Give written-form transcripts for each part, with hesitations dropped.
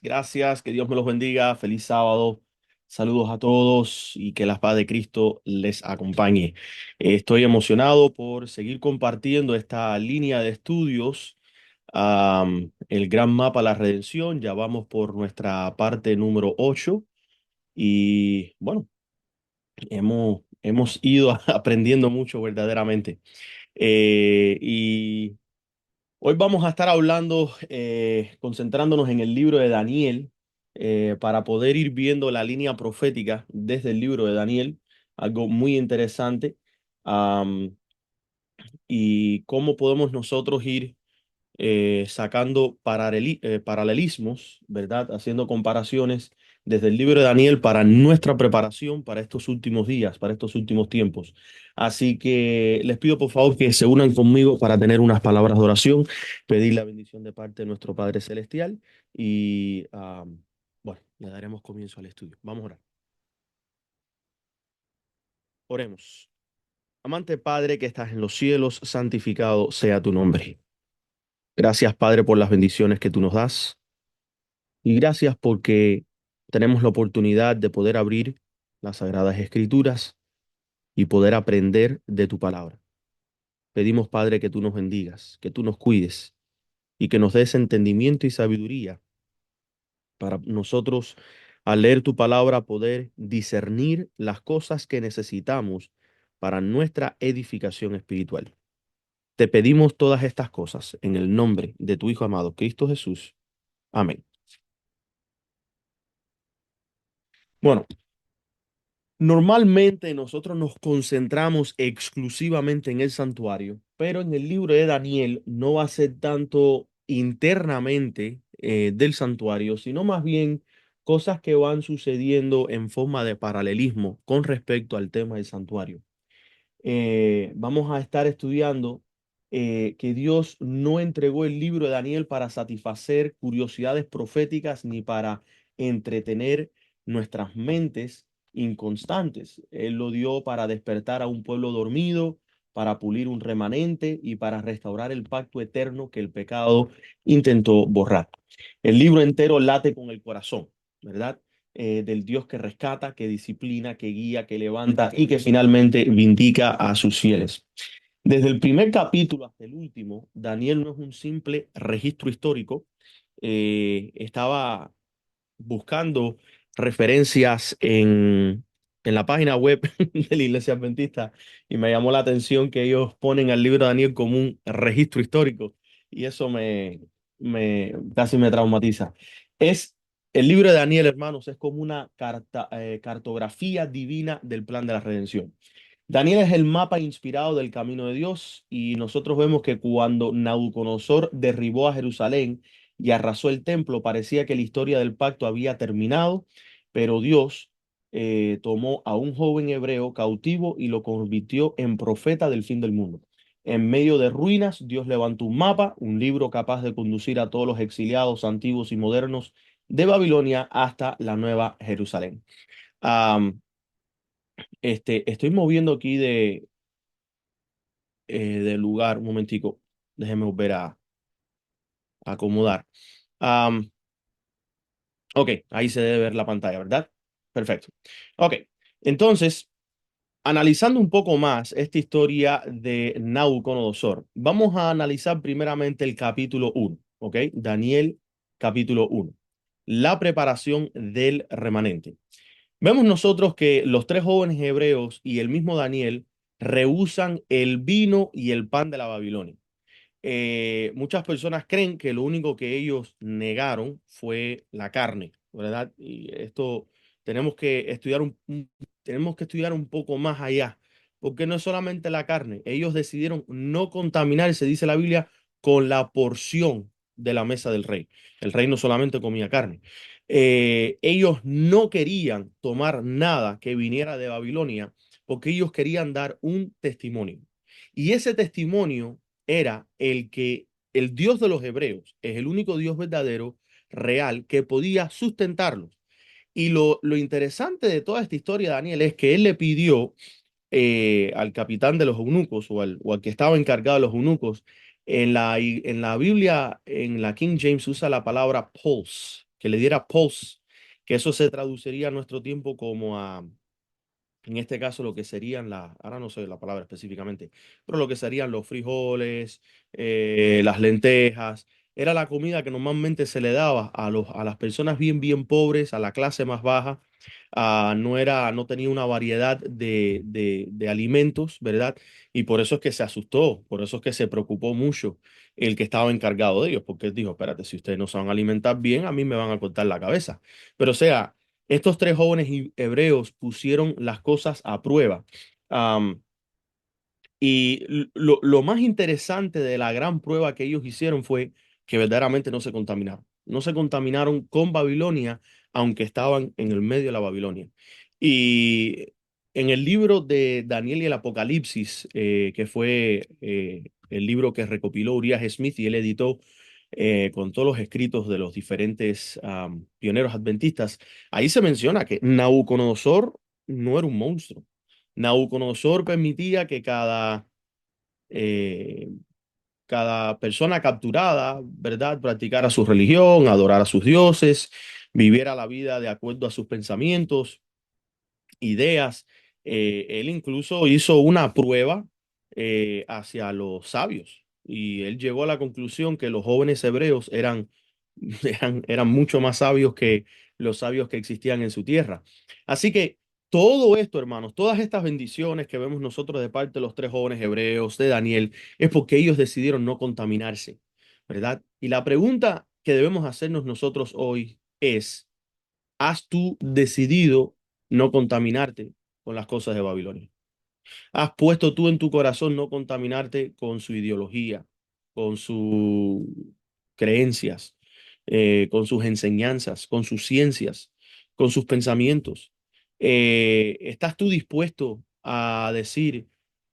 Gracias, que Dios me los bendiga. Feliz sábado. Saludos a todos y que la paz de Cristo les acompañe. Estoy emocionado por seguir compartiendo esta línea de estudios, el gran mapa La Redención. Ya vamos por nuestra parte número 8 y bueno, hemos ido aprendiendo mucho verdaderamente. Y hoy vamos a estar hablando, concentrándonos en el libro de Daniel, para poder ir viendo la línea profética desde el libro de Daniel, algo muy interesante, am, y cómo podemos nosotros ir sacando paralelismos, ¿verdad? Haciendo comparaciones desde el libro de Daniel para nuestra preparación para estos últimos días, para estos últimos tiempos. Así que les pido por favor que se unan conmigo para tener unas palabras de oración, pedir la bendición de parte de nuestro Padre Celestial y bueno, le daremos comienzo al estudio. Vamos a orar. Oremos. Amante Padre que estás en los cielos, santificado sea tu nombre. Gracias, Padre, por las bendiciones que tú nos das. Y gracias porque tenemos la oportunidad de poder abrir las Sagradas Escrituras y poder aprender de tu palabra. Pedimos, Padre, que tú nos bendigas, que tú nos cuides y que nos des entendimiento y sabiduría para nosotros, al leer tu palabra, poder discernir las cosas que necesitamos para nuestra edificación espiritual. Te pedimos todas estas cosas en el nombre de tu Hijo amado, Cristo Jesús. Amén. Bueno, normalmente nosotros nos concentramos exclusivamente en el santuario, pero en el libro de Daniel no va a ser tanto internamente del santuario, sino más bien cosas que van sucediendo en forma de paralelismo con respecto al tema del santuario. Vamos a estar estudiando que Dios no entregó el libro de Daniel para satisfacer curiosidades proféticas ni para entretener nuestras mentes inconstantes. Él lo dio para despertar a un pueblo dormido, para pulir un remanente y para restaurar el pacto eterno que el pecado intentó borrar. El libro entero late con el corazón, ¿verdad? Del Dios que rescata, que disciplina, que guía, que levanta y que finalmente vindica a sus fieles. Desde el primer capítulo hasta el último, Daniel no es un simple registro histórico. Estaba buscando referencias en la página web de la Iglesia Adventista y me llamó la atención que ellos ponen al libro de Daniel como un registro histórico y eso casi me traumatiza. Es el libro de Daniel, hermanos, es como una cartografía divina del plan de la redención. Daniel es el mapa inspirado del camino de Dios y nosotros vemos que cuando Nabucodonosor derribó a Jerusalén y arrasó el templo, parecía que la historia del pacto había terminado, pero Dios tomó a un joven hebreo cautivo y lo convirtió en profeta del fin del mundo. En medio de ruinas, Dios levantó un mapa, un libro capaz de conducir a todos los exiliados antiguos y modernos de Babilonia hasta la nueva Jerusalén. Am, estoy moviendo aquí de lugar un momentico. Déjeme volver a acomodar. Am, ok, ahí se debe ver la pantalla, ¿verdad? Perfecto. Ok, entonces, analizando un poco más esta historia de Nabucodonosor, vamos a analizar primeramente el capítulo uno, ¿ok? Daniel, capítulo uno. La preparación del remanente. Vemos nosotros que los tres jóvenes hebreos y el mismo Daniel rehúsan el vino y el pan de la Babilonia. Muchas personas creen que lo único que ellos negaron fue la carne, ¿verdad? Y esto tenemos que estudiar un poco más allá, porque no es solamente la carne. Ellos decidieron no contaminarse, dice la Biblia, con la porción de la mesa del rey. El rey no solamente comía carne. Ellos no querían tomar nada que viniera de Babilonia, porque ellos querían dar un testimonio. Y ese testimonio era el que el Dios de los hebreos es el único Dios verdadero, real, que podía sustentarlos. Y lo interesante de toda esta historia, Daniel, es que él le pidió al capitán de los eunucos o al que estaba encargado de los eunucos, en la Biblia, en la King James, usa la palabra pulse. que le diera pulse, que eso se traduciría a nuestro tiempo como a, en este caso, lo que serían ahora no sé la palabra específicamente, pero lo que serían los frijoles, las lentejas. Era la comida que normalmente se le daba a las personas bien, bien pobres, a la clase más baja. No tenía una variedad de alimentos, ¿verdad? Y por eso es que se asustó, por eso es que se preocupó mucho el que estaba encargado de ellos, porque él dijo, espérate, si ustedes no se van a alimentar bien, a mí me van a cortar la cabeza. Pero o sea, estos tres jóvenes hebreos pusieron las cosas a prueba. Am, y lo más interesante de la gran prueba que ellos hicieron fue que verdaderamente no se contaminaron. No se contaminaron con Babilonia, aunque estaban en el medio de la Babilonia. Y en el libro de Daniel y el Apocalipsis, que fue el libro que recopiló Uriah Smith y él editó con todos los escritos de los diferentes pioneros adventistas, ahí se menciona que Nabucodonosor no era un monstruo. Nabucodonosor permitía que eh, cada persona capturada, ¿verdad?, practicara su religión, adorara a sus dioses, viviera la vida de acuerdo a sus pensamientos, ideas. Él incluso hizo una prueba hacia los sabios y él llegó a la conclusión que los jóvenes hebreos eran mucho más sabios que los sabios que existían en su tierra. Así que todo esto, hermanos, todas estas bendiciones que vemos nosotros de parte de los tres jóvenes hebreos, de Daniel, es porque ellos decidieron no contaminarse, ¿verdad? Y la pregunta que debemos hacernos nosotros hoy es, ¿has tú decidido no contaminarte con las cosas de Babilonia? ¿Has puesto tú en tu corazón no contaminarte con su ideología, con sus creencias, con sus enseñanzas, con sus ciencias, con sus pensamientos? ¿Estás tú dispuesto a decir,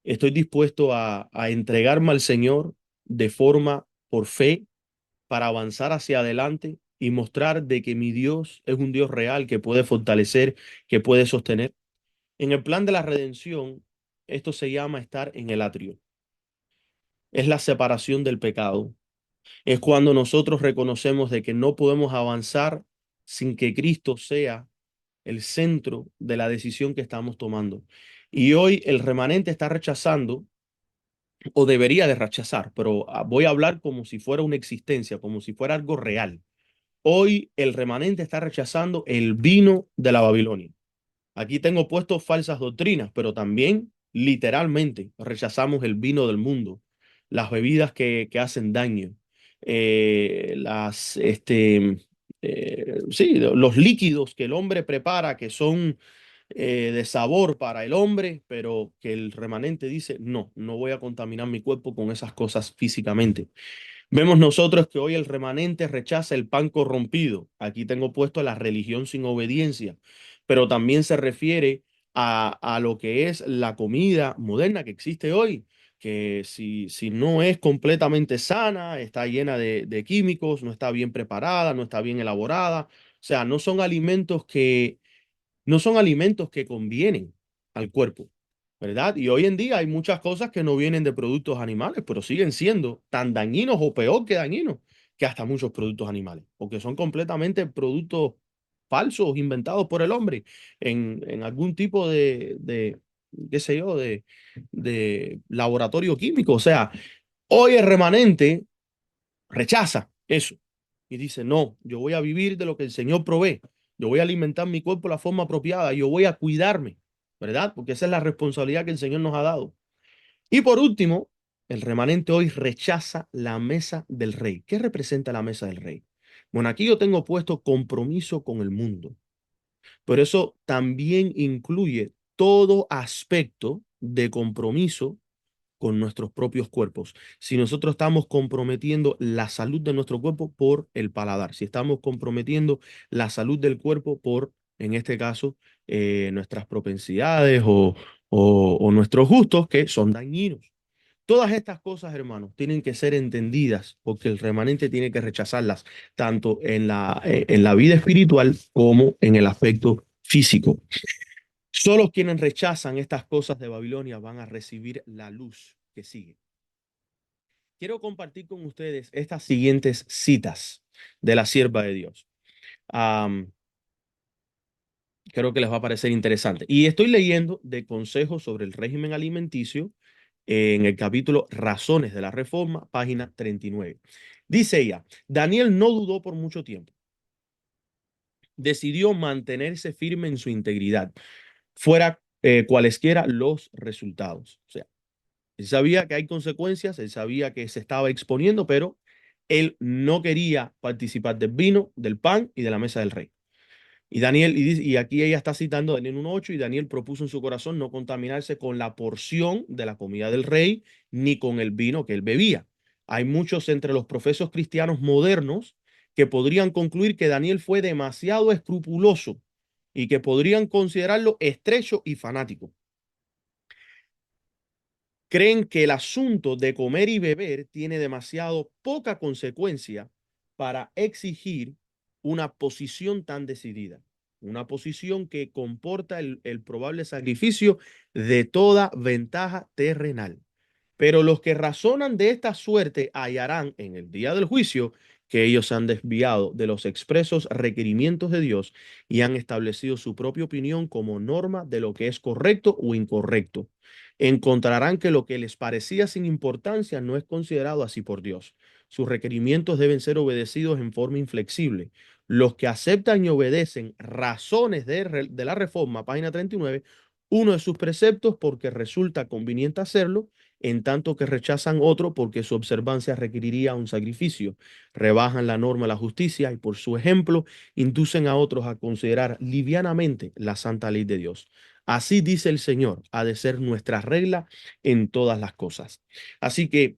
estoy dispuesto a entregarme al Señor de forma por fe para avanzar hacia adelante y mostrar de que mi Dios es un Dios real que puede fortalecer, que puede sostener? En el plan de la redención, esto se llama estar en el atrio. Es la separación del pecado. Es cuando nosotros reconocemos de que no podemos avanzar sin que Cristo sea el centro de la decisión que estamos tomando. Y hoy el remanente está rechazando, o debería de rechazar, pero voy a hablar como si fuera una existencia, como si fuera algo real. Hoy el remanente está rechazando el vino de la Babilonia. Aquí tengo puesto falsas doctrinas, pero también literalmente rechazamos el vino del mundo, las bebidas que hacen daño, sí, los líquidos que el hombre prepara que son de sabor para el hombre, pero que el remanente dice, no, no voy a contaminar mi cuerpo con esas cosas físicamente. Vemos nosotros que hoy el remanente rechaza el pan corrompido. Aquí tengo puesto la religión sin obediencia, pero también se refiere a lo que es la comida moderna que existe hoy, que si no es completamente sana, está llena de químicos, no está bien preparada, no está bien elaborada. O sea, no son alimentos que convienen al cuerpo, ¿verdad? Y hoy en día hay muchas cosas que no vienen de productos animales, pero siguen siendo tan dañinos o peor que dañinos que hasta muchos productos animales, porque son completamente productos falsos, inventados por el hombre en algún tipo qué sé yo, de laboratorio químico. O sea, hoy el remanente rechaza eso y dice, no, yo voy a vivir de lo que el Señor provee, yo voy a alimentar mi cuerpo de la forma apropiada, yo voy a cuidarme, ¿verdad? Porque esa es la responsabilidad que el Señor nos ha dado. Y por último, el remanente hoy rechaza la mesa del rey. ¿Qué representa la mesa del rey? Bueno, aquí yo tengo puesto compromiso con el mundo, pero eso también incluye todo aspecto de compromiso con nuestros propios cuerpos. Si nosotros estamos comprometiendo la salud de nuestro cuerpo por el paladar, si estamos comprometiendo la salud del cuerpo por, en este caso, nuestras propensidades o nuestros gustos que son dañinos. Todas estas cosas, hermanos, tienen que ser entendidas porque el remanente tiene que rechazarlas tanto en la vida espiritual como en el aspecto físico. Solo quienes rechazan estas cosas de Babilonia van a recibir la luz que sigue. Quiero compartir con ustedes estas siguientes citas de la sierva de Dios. Am, Creo que les va a parecer interesante. Y estoy leyendo de consejos sobre el régimen alimenticio en el capítulo Razones de la Reforma, página 39. Dice ella, Daniel no dudó por mucho tiempo, decidió mantenerse firme en su integridad, fuera cualesquiera los resultados. O sea, él sabía que hay consecuencias, él sabía que se estaba exponiendo, pero él no quería participar del vino, del pan y de la mesa del rey. Y Daniel, y aquí ella está citando Daniel 1:8, y Daniel propuso en su corazón no contaminarse con la porción de la comida del rey, ni con el vino que él bebía. Hay muchos entre los profesos cristianos modernos que podrían concluir que Daniel fue demasiado escrupuloso y que podrían considerarlo estrecho y fanático. Creen que el asunto de comer y beber tiene demasiado poca consecuencia para exigir una posición tan decidida, una posición que comporta el probable sacrificio de toda ventaja terrenal. Pero los que razonan de esta suerte hallarán en el día del juicio que ellos han desviado de los expresos requerimientos de Dios y han establecido su propia opinión como norma de lo que es correcto o incorrecto. Encontrarán que lo que les parecía sin importancia no es considerado así por Dios. Sus requerimientos deben ser obedecidos en forma inflexible. Los que aceptan y obedecen razones de la reforma, página 39, uno de sus preceptos porque resulta conveniente hacerlo, en tanto que rechazan otro porque su observancia requeriría un sacrificio. Rebajan la norma de la justicia y por su ejemplo inducen a otros a considerar livianamente la santa ley de Dios. Así dice el Señor, ha de ser nuestra regla en todas las cosas. Así que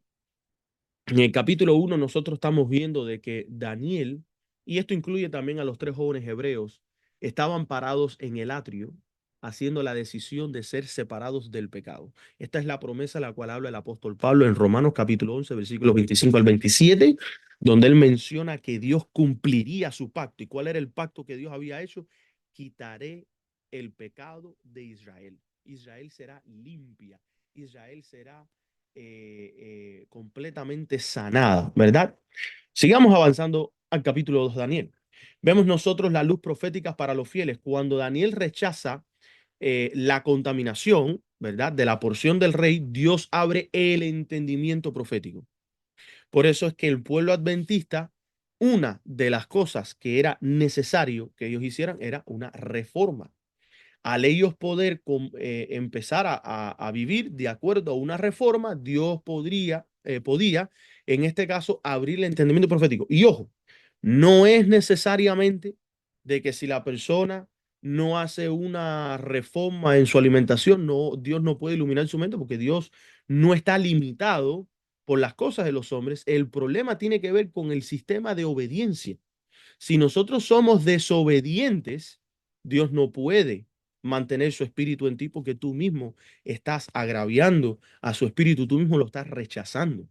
en el capítulo 1 nosotros estamos viendo de que Daniel, y esto incluye también a los tres jóvenes hebreos, estaban parados en el atrio haciendo la decisión de ser separados del pecado. Esta es la promesa a la cual habla el apóstol Pablo en Romanos capítulo 11, versículos 25 al 27, donde él menciona que Dios cumpliría su pacto. ¿Y cuál era el pacto que Dios había hecho? Quitaré el pecado de Israel. Israel será limpia. Israel será completamente sanada, ¿verdad? Sigamos avanzando al capítulo 2 de Daniel. Vemos nosotros la luz profética para los fieles. Cuando Daniel rechaza la contaminación, ¿verdad? De la porción del rey, Dios abre el entendimiento profético. Por eso es que el pueblo adventista, una de las cosas que era necesario que ellos hicieran era una reforma. Al ellos poder empezar a vivir de acuerdo a una reforma, Dios podía, en este caso, abrir el entendimiento profético. Y ojo, no es necesariamente de que si la persona no hace una reforma en su alimentación, no, Dios no puede iluminar su mente porque Dios no está limitado por las cosas de los hombres. El problema tiene que ver con el sistema de obediencia. Si nosotros somos desobedientes, Dios no puede mantener su espíritu en ti porque tú mismo estás agraviando a su espíritu, tú mismo lo estás rechazando.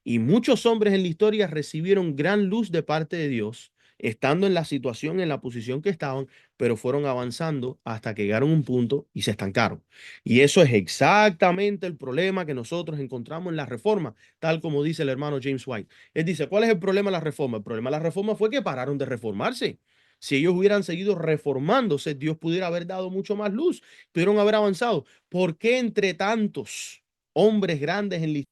Y muchos hombres en la historia recibieron gran luz de parte de Dios, estando en la situación, en la posición que estaban, pero fueron avanzando hasta que llegaron a un punto y se estancaron. Y eso es exactamente el problema que nosotros encontramos en la reforma, tal como dice el hermano James White. Él dice, ¿cuál es el problema de la reforma? El problema de la reforma fue que pararon de reformarse. Si ellos hubieran seguido reformándose, Dios pudiera haber dado mucho más luz, pudieron haber avanzado. ¿Por qué entre tantos hombres grandes en la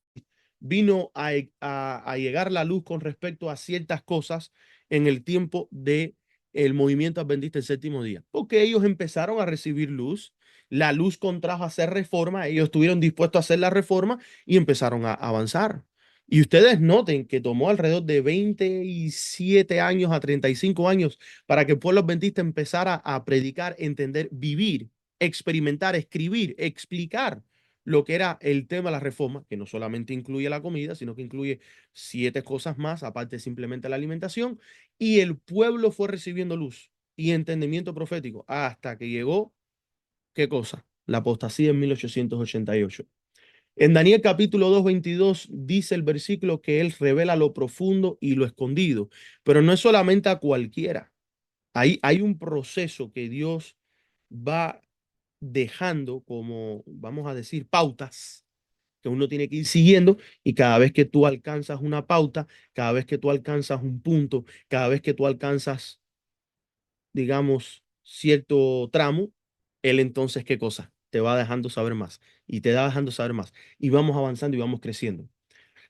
vino a llegar la luz con respecto a ciertas cosas en el tiempo de el movimiento adventista del séptimo día? Porque ellos empezaron a recibir luz, la luz contrajo a hacer reforma, ellos estuvieron dispuestos a hacer la reforma y empezaron a avanzar. Y ustedes noten que tomó alrededor de 27 años a 35 años para que el pueblo adventista empezara a predicar, entender, vivir, experimentar, escribir, explicar lo que era el tema de la reforma, que no solamente incluye la comida, sino que incluye 7 cosas más, aparte simplemente la alimentación, y el pueblo fue recibiendo luz y entendimiento profético hasta que llegó, ¿qué cosa? La apostasía en 1888. En Daniel capítulo 2:22 dice el versículo que él revela lo profundo y lo escondido, pero no es solamente a cualquiera. Hay un proceso que Dios va dejando como, vamos a decir, pautas que uno tiene que ir siguiendo, y cada vez que tú alcanzas una pauta, cada vez que tú alcanzas un punto, cada vez que tú alcanzas digamos, cierto tramo, Él entonces, ¿qué cosa? Te va dejando saber más y te va dejando saber más. Y vamos avanzando y vamos creciendo.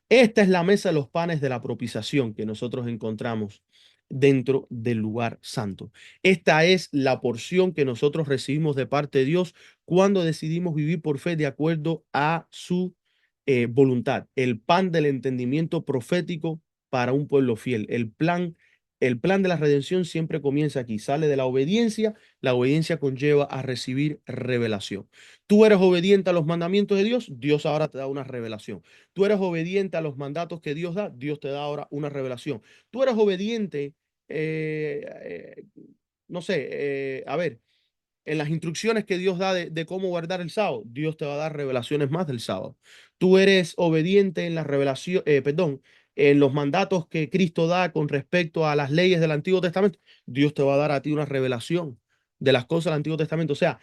Esta es la mesa de los panes de la propiciación que nosotros encontramos dentro del lugar santo. Esta es la porción que nosotros recibimos de parte de Dios cuando decidimos vivir por fe de acuerdo a su voluntad. El pan del entendimiento profético para un pueblo fiel. El plan de la redención siempre comienza aquí. Sale de la obediencia conlleva a recibir revelación. Tú eres obediente a los mandamientos de Dios, Dios ahora te da una revelación. Tú eres obediente a los mandatos que Dios da, Dios te da ahora una revelación. Tú eres obediente, eh, eh, no sé, a ver, en las instrucciones que Dios da de cómo guardar el sábado, Dios te va a dar revelaciones más del sábado. Tú eres obediente en la revelación, perdón, en los mandatos que Cristo da con respecto a las leyes del Antiguo Testamento, Dios te va a dar a ti una revelación de las cosas del Antiguo Testamento. O sea,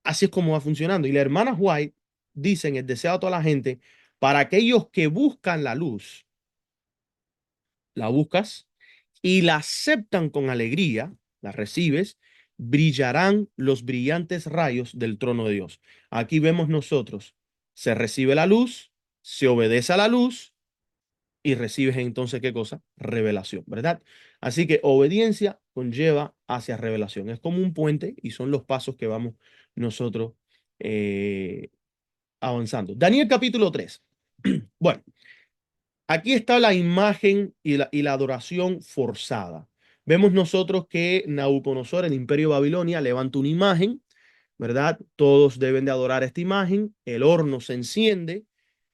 así es como va funcionando. Y la hermana White dice en el deseo a toda la gente, para aquellos que buscan la luz, la buscas y la aceptan con alegría, la recibes, brillarán los brillantes rayos del trono de Dios. Aquí vemos nosotros, se recibe la luz, se obedece a la luz y recibes entonces ¿qué cosa? Revelación, ¿verdad? Así que obediencia conlleva hacia revelación. Es como un puente y son los pasos que vamos nosotros eh, avanzando. Daniel capítulo 3. Bueno, aquí está la imagen y la adoración forzada. Vemos nosotros que Nabucodonosor, el imperio de Babilonia, levanta una imagen, ¿verdad? Todos deben de adorar esta imagen, el horno se enciende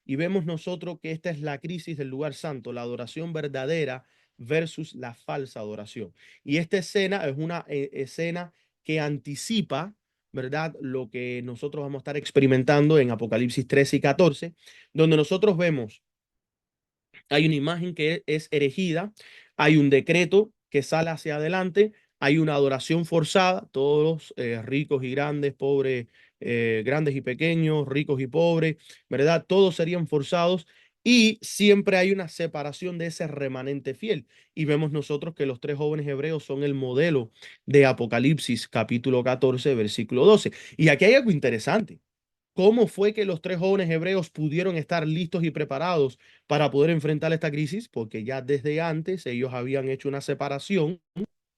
y vemos nosotros que esta es la crisis del lugar santo, la adoración verdadera versus la falsa adoración. Y esta escena es una escena que anticipa, ¿verdad? Lo que nosotros vamos a estar experimentando en Apocalipsis 13 y 14, donde nosotros vemos hay una imagen que es erigida, hay un decreto que sale hacia adelante, hay una adoración forzada, todos los ricos y grandes, pobres, grandes y pequeños, ricos y pobres, ¿verdad? Todos serían forzados y siempre hay una separación de ese remanente fiel. Y vemos nosotros que los tres jóvenes hebreos son el modelo de Apocalipsis capítulo 14, versículo 12. Y aquí hay algo interesante. ¿Cómo fue que los tres jóvenes hebreos pudieron estar listos y preparados para poder enfrentar esta crisis? Porque ya desde antes ellos habían hecho una separación.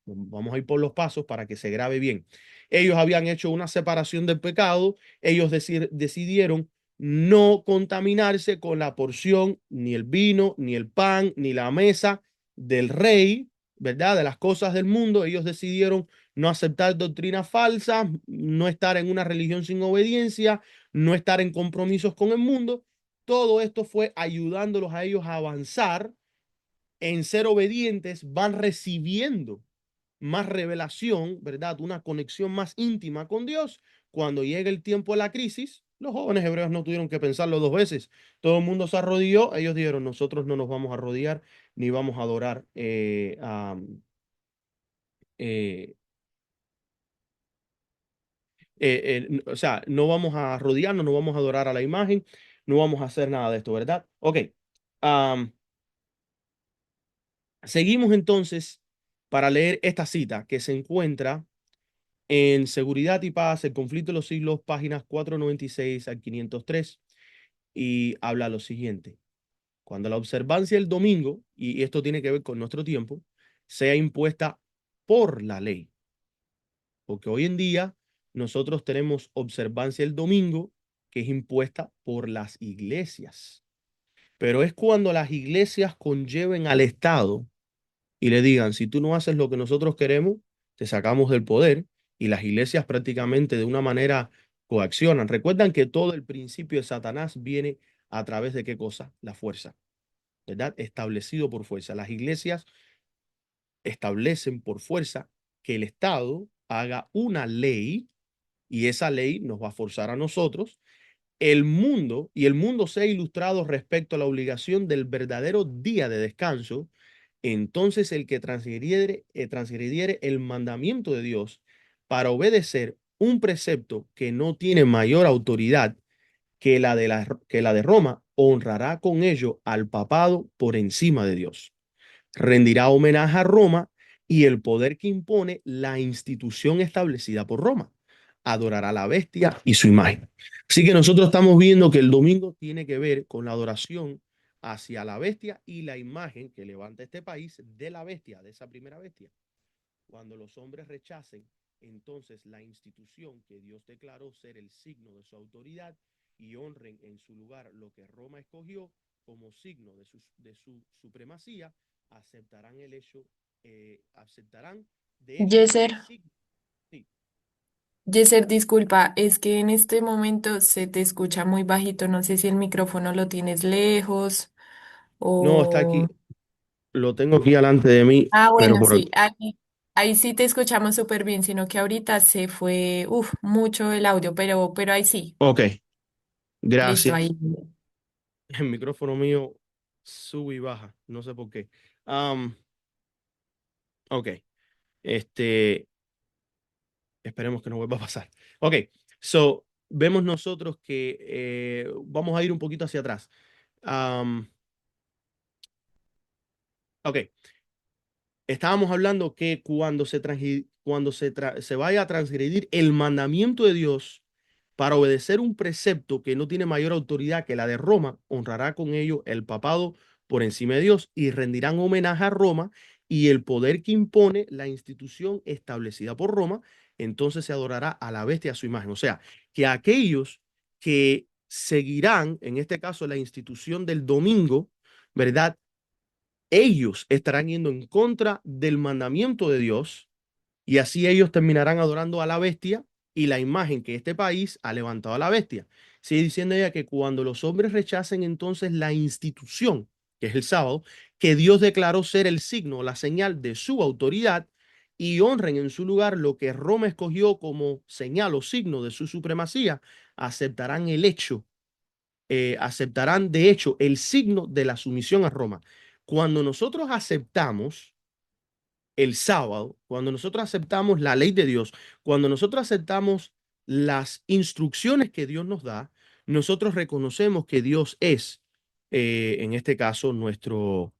Vamos a ir por los pasos para que se grabe bien. Ellos habían hecho una separación del pecado. Ellos decidieron no contaminarse con la porción, ni el vino, ni el pan, ni la mesa del rey, ¿verdad? De las cosas del mundo. Ellos decidieron no aceptar doctrinas falsas, no estar en una religión sin obediencia, no estar en compromisos con el mundo. Todo esto fue ayudándolos a ellos a avanzar en ser obedientes, van recibiendo más revelación, ¿verdad? Una conexión más íntima con Dios. Cuando llega el tiempo de la crisis, los jóvenes hebreos no tuvieron que pensarlo dos veces. Todo el mundo se arrodilló. Ellos dijeron, nosotros no nos vamos a arrodillar ni vamos a adorar. Eh, o sea, no vamos a arrodillarnos, no vamos a adorar a la imagen, no vamos a hacer nada de esto, ¿verdad? Ok. am, Seguimos entonces para leer esta cita que se encuentra en Seguridad y Paz, el conflicto de los siglos, páginas 496 al 503, y habla lo siguiente. Cuando la observancia del domingo, y esto tiene que ver con nuestro tiempo, sea impuesta por la ley, porque hoy en día nosotros tenemos observancia del domingo que es impuesta por las iglesias, pero es cuando las iglesias conlleven al Estado y le digan, si tú no haces lo que nosotros queremos, te sacamos del poder y las iglesias prácticamente de una manera coaccionan. Recuerdan que todo el principio de Satanás viene a través de qué cosa? La fuerza, ¿verdad? Establecido por fuerza. Las iglesias establecen por fuerza que el Estado haga una ley y esa ley nos va a forzar a nosotros el mundo sea ilustrado respecto a la obligación del verdadero día de descanso, entonces el que transgrediere el mandamiento de Dios para obedecer un precepto que no tiene mayor autoridad que la de Roma, honrará con ello al papado por encima de Dios. Rendirá homenaje a Roma y el poder que impone la institución establecida por Roma. Adorará a la bestia y su imagen. Así que nosotros estamos viendo que el domingo tiene que ver con la adoración hacia la bestia y la imagen que levanta este país de la bestia, de esa primera bestia. Cuando los hombres rechacen entonces la institución que Dios declaró ser el signo de su autoridad y honren en su lugar lo que Roma escogió como signo de su supremacía, aceptarán el hecho, aceptarán de hecho Yeser, el signo. Sí. Yeser, disculpa, es que en este momento se te escucha muy bajito. No sé si el micrófono lo tienes lejos No, está o... aquí, lo tengo aquí delante de mí, Ah, pero bueno, por... sí, ahí sí te escuchamos súper bien, sino que ahorita se fue, mucho el audio, pero ahí sí, Ok, listo, ahí. gracias. El micrófono mío sube y baja, no sé por qué. Um, ok, este, esperemos que no vuelva a pasar. Ok, so, vemos nosotros que vamos a ir un poquito hacia atrás. Um, ok, estábamos hablando que cuando se vaya a transgredir el mandamiento de Dios para obedecer un precepto que no tiene mayor autoridad que la de Roma, honrará con ello el papado por encima de Dios y rendirán homenaje a Roma y el poder que impone la institución establecida por Roma, entonces se adorará a la bestia a su imagen. O sea, que aquellos que seguirán, en este caso, la institución del domingo, ¿verdad? Ellos estarán yendo en contra del mandamiento de Dios y así ellos terminarán adorando a la bestia y la imagen que este país ha levantado a la bestia. Sigue diciendo ella que cuando los hombres rechacen entonces la institución, que es el sábado, que Dios declaró ser el signo, la señal de su autoridad, y honren en su lugar lo que Roma escogió como señal o signo de su supremacía, aceptarán el hecho, aceptarán de hecho el signo de la sumisión a Roma. Cuando nosotros aceptamos el sábado, cuando nosotros aceptamos la ley de Dios, cuando nosotros aceptamos las instrucciones que Dios nos da, nosotros reconocemos que Dios es, en este caso, nuestro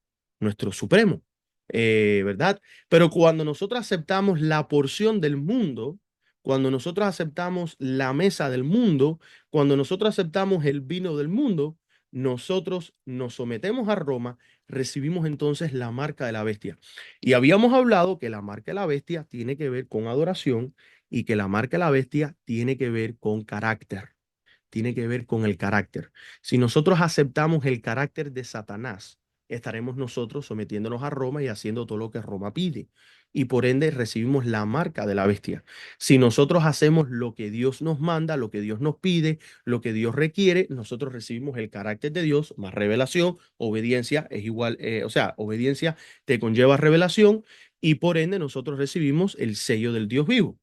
supremo, ¿verdad? Pero cuando nosotros aceptamos la porción del mundo, cuando nosotros aceptamos la mesa del mundo, cuando nosotros aceptamos el vino del mundo, nosotros nos sometemos a Roma, recibimos entonces la marca de la bestia. Y habíamos hablado que la marca de la bestia tiene que ver con adoración y que la marca de la bestia tiene que ver con carácter, tiene que ver con el carácter. Si nosotros aceptamos el carácter de Satanás, estaremos nosotros sometiéndonos a Roma y haciendo todo lo que Roma pide. Y por ende recibimos la marca de la bestia. Si nosotros hacemos lo que Dios nos manda, lo que Dios nos pide, lo que Dios requiere, nosotros recibimos el carácter de Dios, más revelación, obediencia es igual, o sea, obediencia te conlleva revelación y por ende nosotros recibimos el sello del Dios vivo.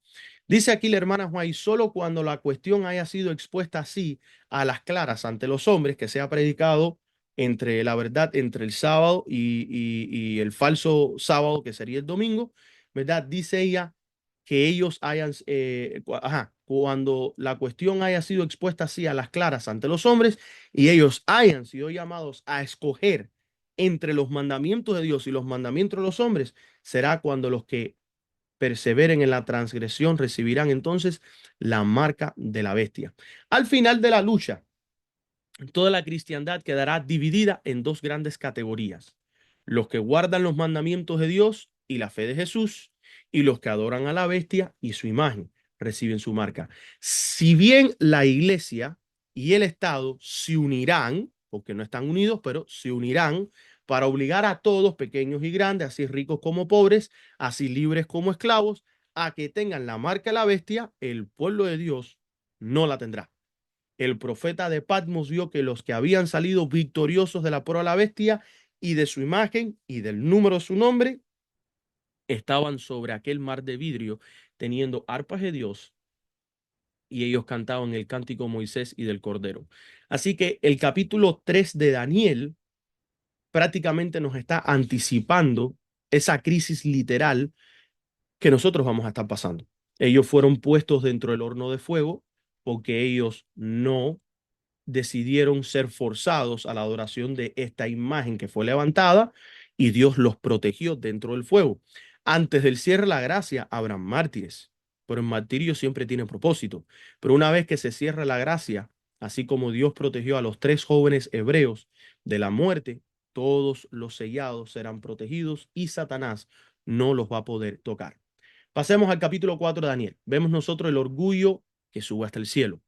Dice aquí la hermana Juan, solo cuando la cuestión haya sido expuesta así a las claras ante los hombres, que sea predicado entre la verdad, entre el sábado y el falso sábado, que sería el domingo, ¿verdad? Dice ella que ellos hayan, cuando la cuestión haya sido expuesta así a las claras ante los hombres y ellos hayan sido llamados a escoger entre los mandamientos de Dios y los mandamientos de los hombres, será cuando los que perseveren en la transgresión recibirán entonces la marca de la bestia. Al final de la lucha, toda la cristiandad quedará dividida en dos grandes categorías: los que guardan los mandamientos de Dios y la fe de Jesús, y los que adoran a la bestia y su imagen reciben su marca. Si bien la iglesia y el Estado se unirán, porque no están unidos, pero se unirán para obligar a todos, pequeños y grandes, así ricos como pobres, así libres como esclavos, a que tengan la marca de la bestia, el pueblo de Dios no la tendrá. El profeta de Patmos vio que los que habían salido victoriosos de la prueba de la bestia y de su imagen y del número de su nombre estaban sobre aquel mar de vidrio teniendo arpas de Dios y ellos cantaban el cántico de Moisés y del Cordero. Así que el capítulo 3 de Daniel prácticamente nos está anticipando esa crisis literal que nosotros vamos a estar pasando. Ellos fueron puestos dentro del horno de fuego porque ellos no decidieron ser forzados a la adoración de esta imagen que fue levantada y Dios los protegió dentro del fuego. Antes del cierre de la gracia habrán mártires, pero el martirio siempre tiene propósito. Pero una vez que se cierra la gracia, así como Dios protegió a los tres jóvenes hebreos de la muerte, todos los sellados serán protegidos y Satanás no los va a poder tocar. Pasemos al capítulo 4 de Daniel. Vemos nosotros el orgullo que sube hasta el cielo.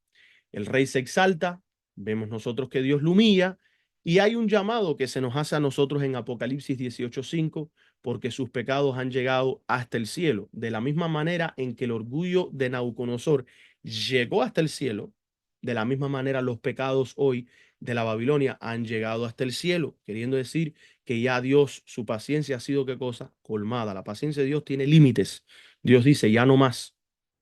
El rey se exalta, vemos nosotros que Dios lo humilla y hay un llamado que se nos hace a nosotros en Apocalipsis 18:5 porque sus pecados han llegado hasta el cielo. De la misma manera en que el orgullo de Nabucodonosor llegó hasta el cielo, de la misma manera los pecados hoy de la Babilonia han llegado hasta el cielo, queriendo decir que ya Dios, su paciencia ha sido qué cosa? Colmada. La paciencia de Dios tiene límites. Dios dice, ya no más,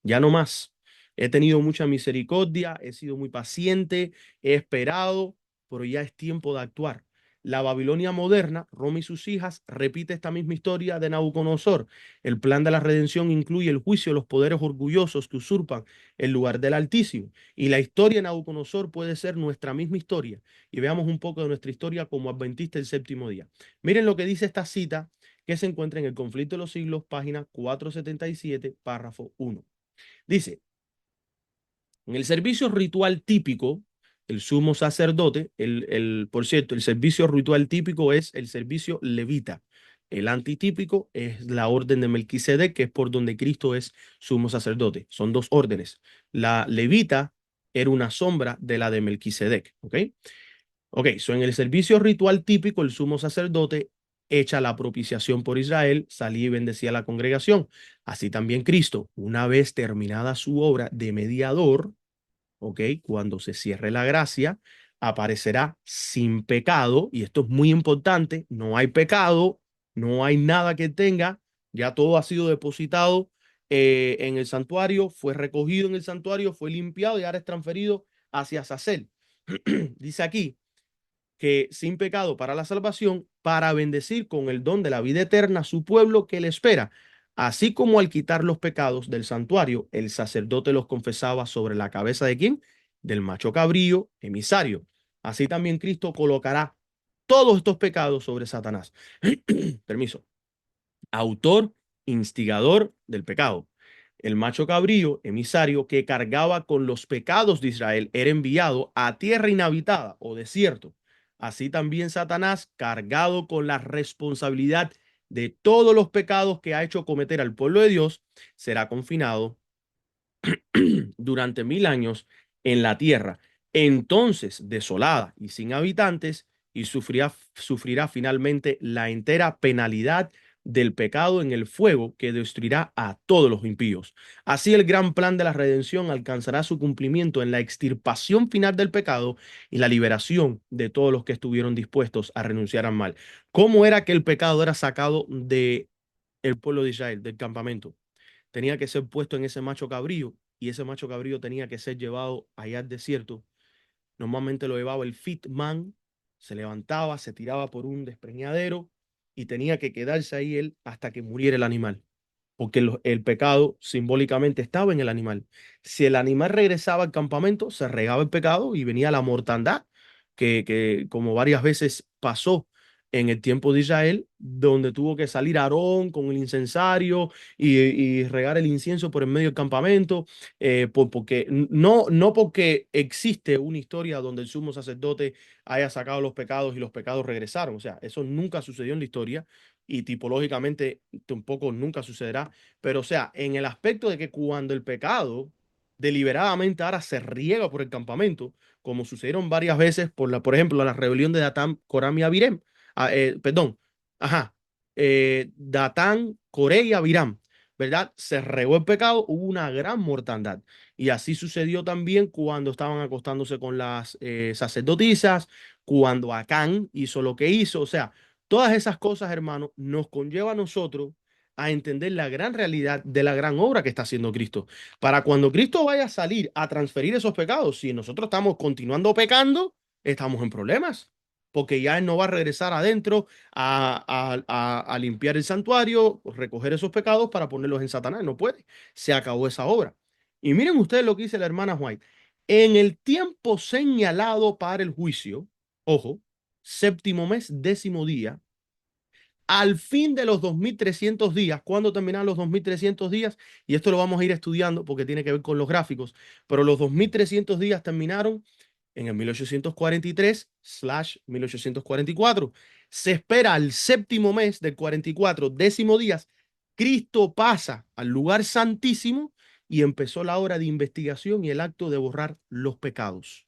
ya no más. He tenido mucha misericordia, he sido muy paciente, he esperado, pero ya es tiempo de actuar. La Babilonia moderna, Roma y sus hijas, repite esta misma historia de Nabucodonosor. El plan de la redención incluye el juicio de los poderes orgullosos que usurpan el lugar del Altísimo. Y la historia de Nabucodonosor puede ser nuestra misma historia. Y veamos un poco de nuestra historia como adventista el séptimo día. Miren lo que dice esta cita que se encuentra en el Conflicto de los Siglos, página 477, párrafo 1. Dice, en el servicio ritual típico, el sumo sacerdote, por cierto, el servicio ritual típico es el servicio levita. El antitípico es la orden de Melquisedec, que es por donde Cristo es sumo sacerdote. Son dos órdenes. La levita era una sombra de la de Melquisedec. ¿Ok? Ok, en el servicio ritual típico, el sumo sacerdote echa la propiciación por Israel, salía y bendecía a la congregación. Así también Cristo, una vez terminada su obra de mediador, ¿ok? Cuando se cierre la gracia, aparecerá sin pecado, y esto es muy importante, no hay pecado, no hay nada que tenga, ya todo ha sido depositado en el santuario, fue recogido en el santuario, fue limpiado y ahora es transferido hacia Sacel. Dice aquí que sin pecado para la salvación, para bendecir con el don de la vida eterna a su pueblo que le espera. Así como al quitar los pecados del santuario, el sacerdote los confesaba sobre la cabeza de quién? Del macho cabrío emisario. Así también Cristo colocará todos estos pecados sobre Satanás. Permiso. Autor, instigador del pecado. El macho cabrío, emisario, que cargaba con los pecados de Israel, era enviado a tierra inhabitada o desierto. Así también Satanás, cargado con la responsabilidad de todos los pecados que ha hecho cometer al pueblo de Dios, será confinado durante 1000 años en la tierra, entonces desolada y sin habitantes, y sufrirá finalmente la entera penalidad del pecado en el fuego que destruirá a todos los impíos. Así el gran plan de la redención alcanzará su cumplimiento en la extirpación final del pecado y la liberación de todos los que estuvieron dispuestos a renunciar al mal. ¿Cómo era que el pecado era sacado de el pueblo de Israel, del campamento? Tenía que ser puesto en ese macho cabrío y ese macho cabrío tenía que ser llevado allá al desierto. Normalmente lo llevaba el fit man, se levantaba, se tiraba por un despreñadero y tenía que quedarse ahí él hasta que muriera el animal, porque el pecado simbólicamente estaba en el animal. Si el animal regresaba al campamento, se regaba el pecado y venía la mortandad, que como varias veces pasó en el tiempo de Israel, donde tuvo que salir Aarón con el incensario y regar el incienso por el medio del campamento, porque no porque existe una historia donde el sumo sacerdote haya sacado los pecados y los pecados regresaron, o sea, eso nunca sucedió en la historia y tipológicamente tampoco nunca sucederá, pero o sea, en el aspecto de que cuando el pecado deliberadamente ahora se riega por el campamento, como sucedieron varias veces por ejemplo, la rebelión de Datán, Corán y Abirem, perdón, ajá, Datán, Coré y Abiram, ¿verdad? Se regó el pecado, hubo una gran mortandad. Y así sucedió también cuando estaban acostándose con las sacerdotisas, cuando Acán hizo lo que hizo. O sea, todas esas cosas, hermano, nos conlleva a nosotros a entender la gran realidad de la gran obra que está haciendo Cristo. Para cuando Cristo vaya a salir a transferir esos pecados, si nosotros estamos continuando pecando, estamos en problemas, porque ya Él no va a regresar adentro a limpiar el santuario, recoger esos pecados para ponerlos en Satanás. No puede. Se acabó esa obra. Y miren ustedes lo que dice la hermana White. En el tiempo señalado para el juicio, ojo, séptimo mes, décimo día, al fin de los 2300 días. ¿Cuándo terminan los 2300 días? Y esto lo vamos a ir estudiando porque tiene que ver con los gráficos, pero los 2300 días terminaron en el 1843/1844. Se espera al séptimo mes del 44, décimo día, Cristo pasa al lugar santísimo y empezó la hora de investigación y el acto de borrar los pecados.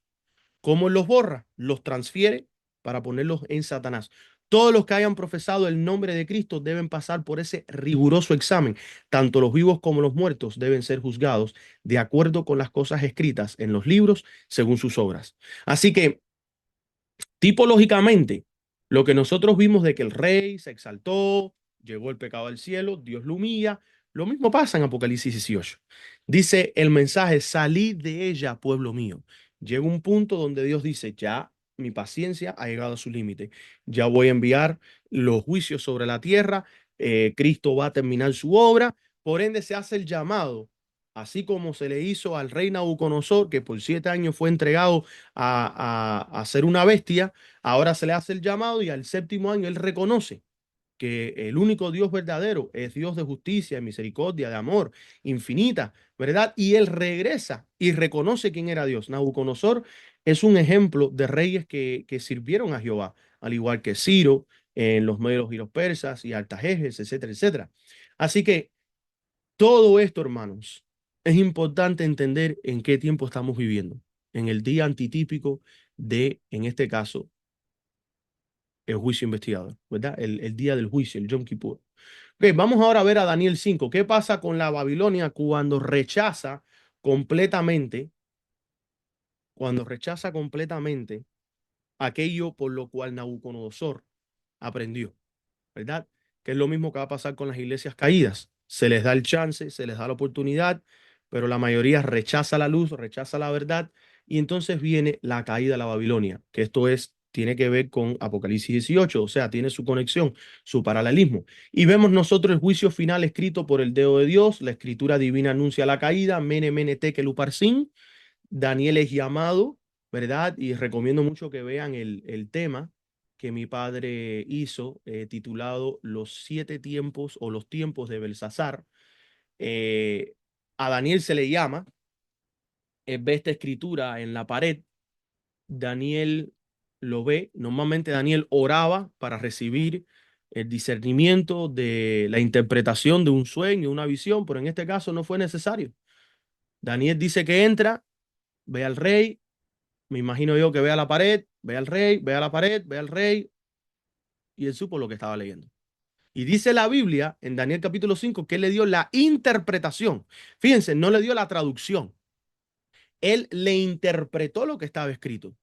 ¿Cómo los borra? Los transfiere para ponerlos en Satanás. Todos los que hayan profesado el nombre de Cristo deben pasar por ese riguroso examen. Tanto los vivos como los muertos deben ser juzgados de acuerdo con las cosas escritas en los libros según sus obras. Así que tipológicamente, lo que nosotros vimos de que el rey se exaltó, llegó el pecado al cielo, Dios lo humilla, lo mismo pasa en Apocalipsis 18. Dice el mensaje, salid de ella, pueblo mío. Llega un punto donde Dios dice, ya mi paciencia ha llegado a su límite, ya voy a enviar los juicios sobre la tierra, Cristo va a terminar su obra, por ende se hace el llamado, así como se le hizo al rey Nabucodonosor, que por 7 años fue entregado a ser una bestia, ahora se le hace el llamado y al séptimo año él reconoce que el único Dios verdadero es Dios de justicia, de misericordia, de amor, infinita, ¿verdad? Y él regresa y reconoce quién era Dios. Nabucodonosor es un ejemplo de reyes que sirvieron a Jehová, al igual que Ciro en los medios y los persas y Artajerjes, etcétera, etcétera. Así que todo esto, hermanos, es importante entender en qué tiempo estamos viviendo. En el día antitípico de, en este caso, el juicio investigador, ¿verdad? El día del juicio, el Yom Kippur. Ok, vamos ahora a ver a Daniel 5. ¿Qué pasa con la Babilonia completamente, cuando rechaza completamente aquello por lo cual Nabucodonosor aprendió? ¿Verdad? Que es lo mismo que va a pasar con las iglesias caídas. Se les da el chance, se les da la oportunidad, pero la mayoría rechaza la luz, rechaza la verdad, y entonces viene la caída de la Babilonia, que esto es, tiene que ver con Apocalipsis 18, o sea, tiene su conexión, su paralelismo. Y vemos nosotros el juicio final escrito por el dedo de Dios, la escritura divina anuncia la caída, Mene, Mene, Tekel, Uparsin. Daniel es llamado, ¿verdad? Y recomiendo mucho que vean el tema que mi padre hizo, titulado Los 7 tiempos o los tiempos de Belsasar. Eh, a Daniel se le llama, ve esta escritura en la pared, Daniel lo ve, normalmente Daniel oraba para recibir el discernimiento de la interpretación de un sueño, una visión, pero en este caso no fue necesario. Daniel dice que entra, ve al rey. Me imagino yo que ve a la pared, ve al rey, ve a la pared, ve al rey, y él supo lo que estaba leyendo. Y dice la Biblia en Daniel capítulo 5 que él le dio la interpretación. Fíjense, no le dio la traducción. Él le interpretó lo que estaba escrito.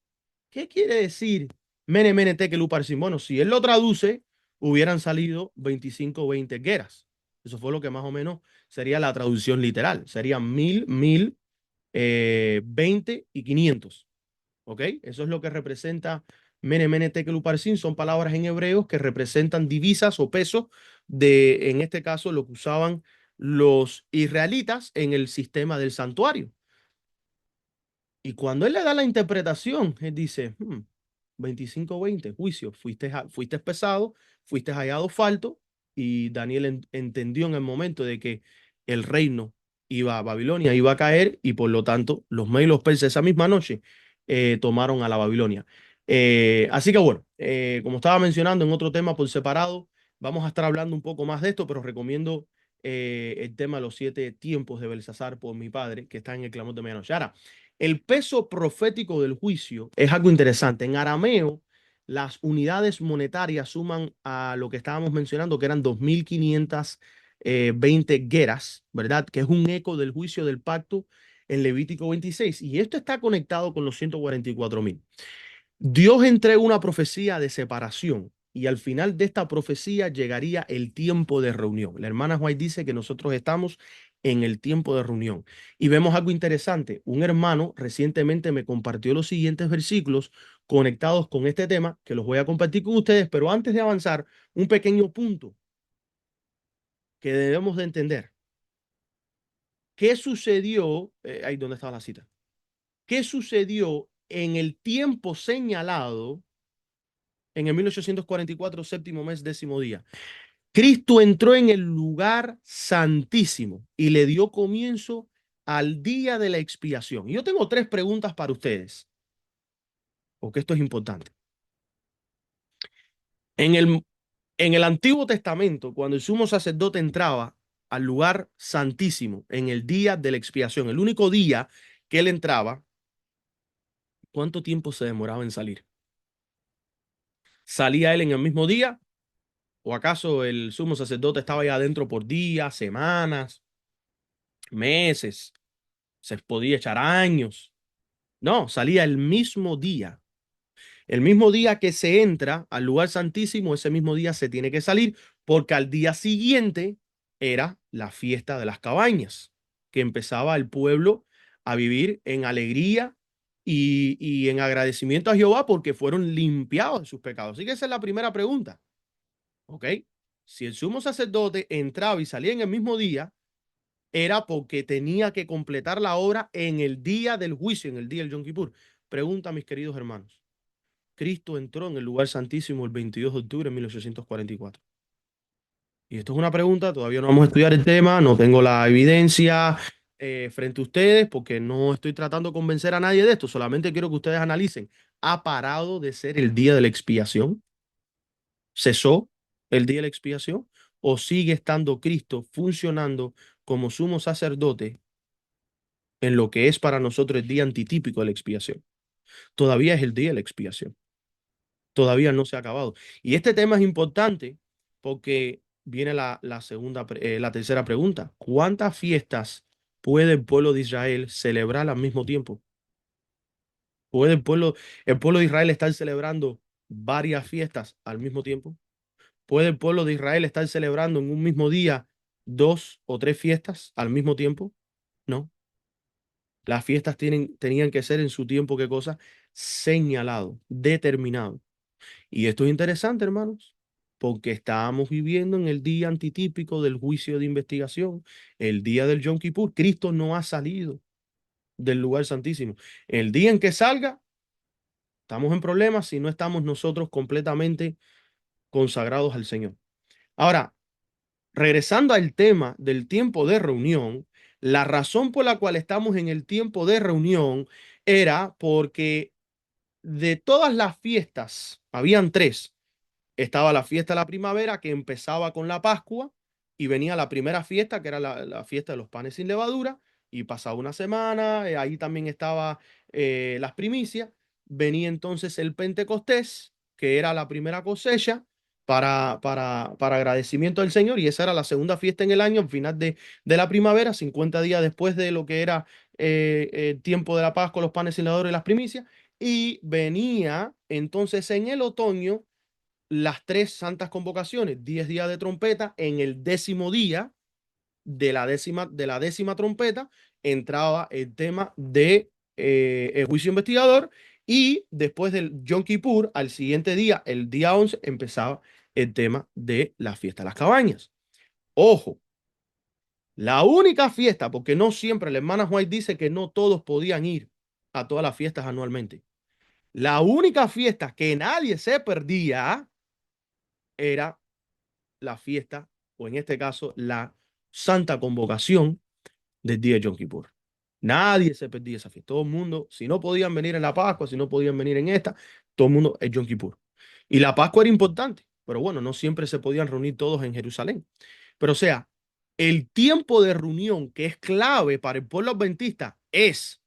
¿Qué quiere decir Mene, Mene, Tekel, Uparsin? Bueno, si él lo traduce, hubieran salido 25 o 20 guerras. Eso fue lo que más o menos sería la traducción literal. Serían 1000, 20 y 500. ¿Ok? Eso es lo que representa Mene, Mene, Tekel, Uparsin. Son palabras en hebreo que representan divisas o pesos de, en este caso, lo que usaban los israelitas en el sistema del santuario. Y cuando él le da la interpretación, él dice, 25-20, juicio, fuiste pesado, fuiste hallado falto, y Daniel entendió en el momento de que el reino iba a Babilonia, iba a caer, y por lo tanto los medios y los persas esa misma noche tomaron a la Babilonia. Así que bueno, como estaba mencionando en otro tema por separado, vamos a estar hablando un poco más de esto, pero recomiendo el tema de los 7 tiempos de Belsasar por mi padre, que está en el clamor de medianoche. Ahora, el peso profético del juicio es algo interesante. En arameo, las unidades monetarias suman a lo que estábamos mencionando, que eran 2520 geras, ¿verdad? Que es un eco del juicio del pacto en Levítico 26. Y esto está conectado con los 144.000. Dios entrega una profecía de separación y al final de esta profecía llegaría el tiempo de reunión. La hermana White dice que nosotros estamos en el tiempo de reunión. Y vemos algo interesante. Un hermano recientemente me compartió los siguientes versículos conectados con este tema, que los voy a compartir con ustedes, pero antes de avanzar, un pequeño punto que debemos de entender. ¿Qué sucedió? Ahí donde estaba la cita. ¿Qué sucedió en el tiempo señalado en el 1844, séptimo mes, décimo día. Cristo entró en el lugar santísimo y le dio comienzo al día de la expiación. Y yo tengo tres preguntas para ustedes, porque esto es importante. En el, en el Antiguo Testamento, cuando el sumo sacerdote entraba al lugar santísimo en el día de la expiación, el único día que él entraba, ¿cuánto tiempo se demoraba en salir? ¿Salía él en el mismo día? ¿O acaso el sumo sacerdote estaba allá adentro por días, semanas, meses? Se podía echar años. No, salía el mismo día. El mismo día que se entra al lugar santísimo, ese mismo día se tiene que salir, porque al día siguiente era la fiesta de las cabañas, que empezaba el pueblo a vivir en alegría y en agradecimiento a Jehová porque fueron limpiados de sus pecados. Así que esa es la primera pregunta. ¿Ok? Si el sumo sacerdote entraba y salía en el mismo día, era porque tenía que completar la obra en el día del juicio, en el día del Yom Kippur. Pregunta, mis queridos hermanos. Cristo entró en el lugar santísimo el 22 de octubre de 1844. Y esto es una pregunta, todavía no vamos a estudiar el tema, no tengo la evidencia frente a ustedes porque no estoy tratando de convencer a nadie de esto, solamente quiero que ustedes analicen. ¿Ha parado de ser el día de la expiación? ¿Cesó el día de la expiación? ¿O sigue estando Cristo funcionando como sumo sacerdote en lo que es para nosotros el día antitípico de la expiación? Todavía es el día de la expiación. Todavía no se ha acabado. Y este tema es importante porque viene la tercera pregunta. ¿Cuántas fiestas puede el pueblo de Israel celebrar al mismo tiempo? ¿Puede el pueblo de Israel estar celebrando varias fiestas al mismo tiempo? ¿Puede el pueblo de Israel estar celebrando en un mismo día dos o tres fiestas al mismo tiempo? No. Las fiestas tenían que ser en su tiempo, ¿qué cosa? Señalado, determinado. Y esto es interesante, hermanos, porque estábamos viviendo en el día antitípico del juicio de investigación, el día del Yom Kippur. Cristo no ha salido del lugar santísimo. El día en que salga, estamos en problemas si no estamos nosotros completamente consagrados al Señor. Ahora, regresando al tema del tiempo de reunión, la razón por la cual estamos en el tiempo de reunión era porque de todas las fiestas, habían tres. Estaba la fiesta de la primavera que empezaba con la Pascua y venía la primera fiesta que era la fiesta de los panes sin levadura y pasaba una semana, ahí también estaba las primicias, venía entonces el Pentecostés, que era la primera cosecha para agradecimiento al Señor y esa era la segunda fiesta en el año, al final de la primavera, 50 días después de lo que era el tiempo de la Pascua, los panes sin levadura y las primicias, y venía entonces en el otoño las tres santas convocaciones, 10 días de trompeta, en el décimo día de la décima trompeta entraba el tema de el juicio investigador y después del Yom Kippur, al siguiente día, el día 11, empezaba el tema de la fiesta de las cabañas. Ojo, la única fiesta, porque no siempre, la hermana White dice que no todos podían ir a todas las fiestas anualmente. La única fiesta que nadie se perdía era la fiesta, o en este caso, la santa convocación del día de Yom Kippur. Nadie se perdía esa fiesta. Todo el mundo, si no podían venir en la Pascua, si no podían venir en esta, todo el mundo es Yom Kippur. Y la Pascua era importante, pero bueno, no siempre se podían reunir todos en Jerusalén. Pero o sea, el tiempo de reunión que es clave para el pueblo adventista es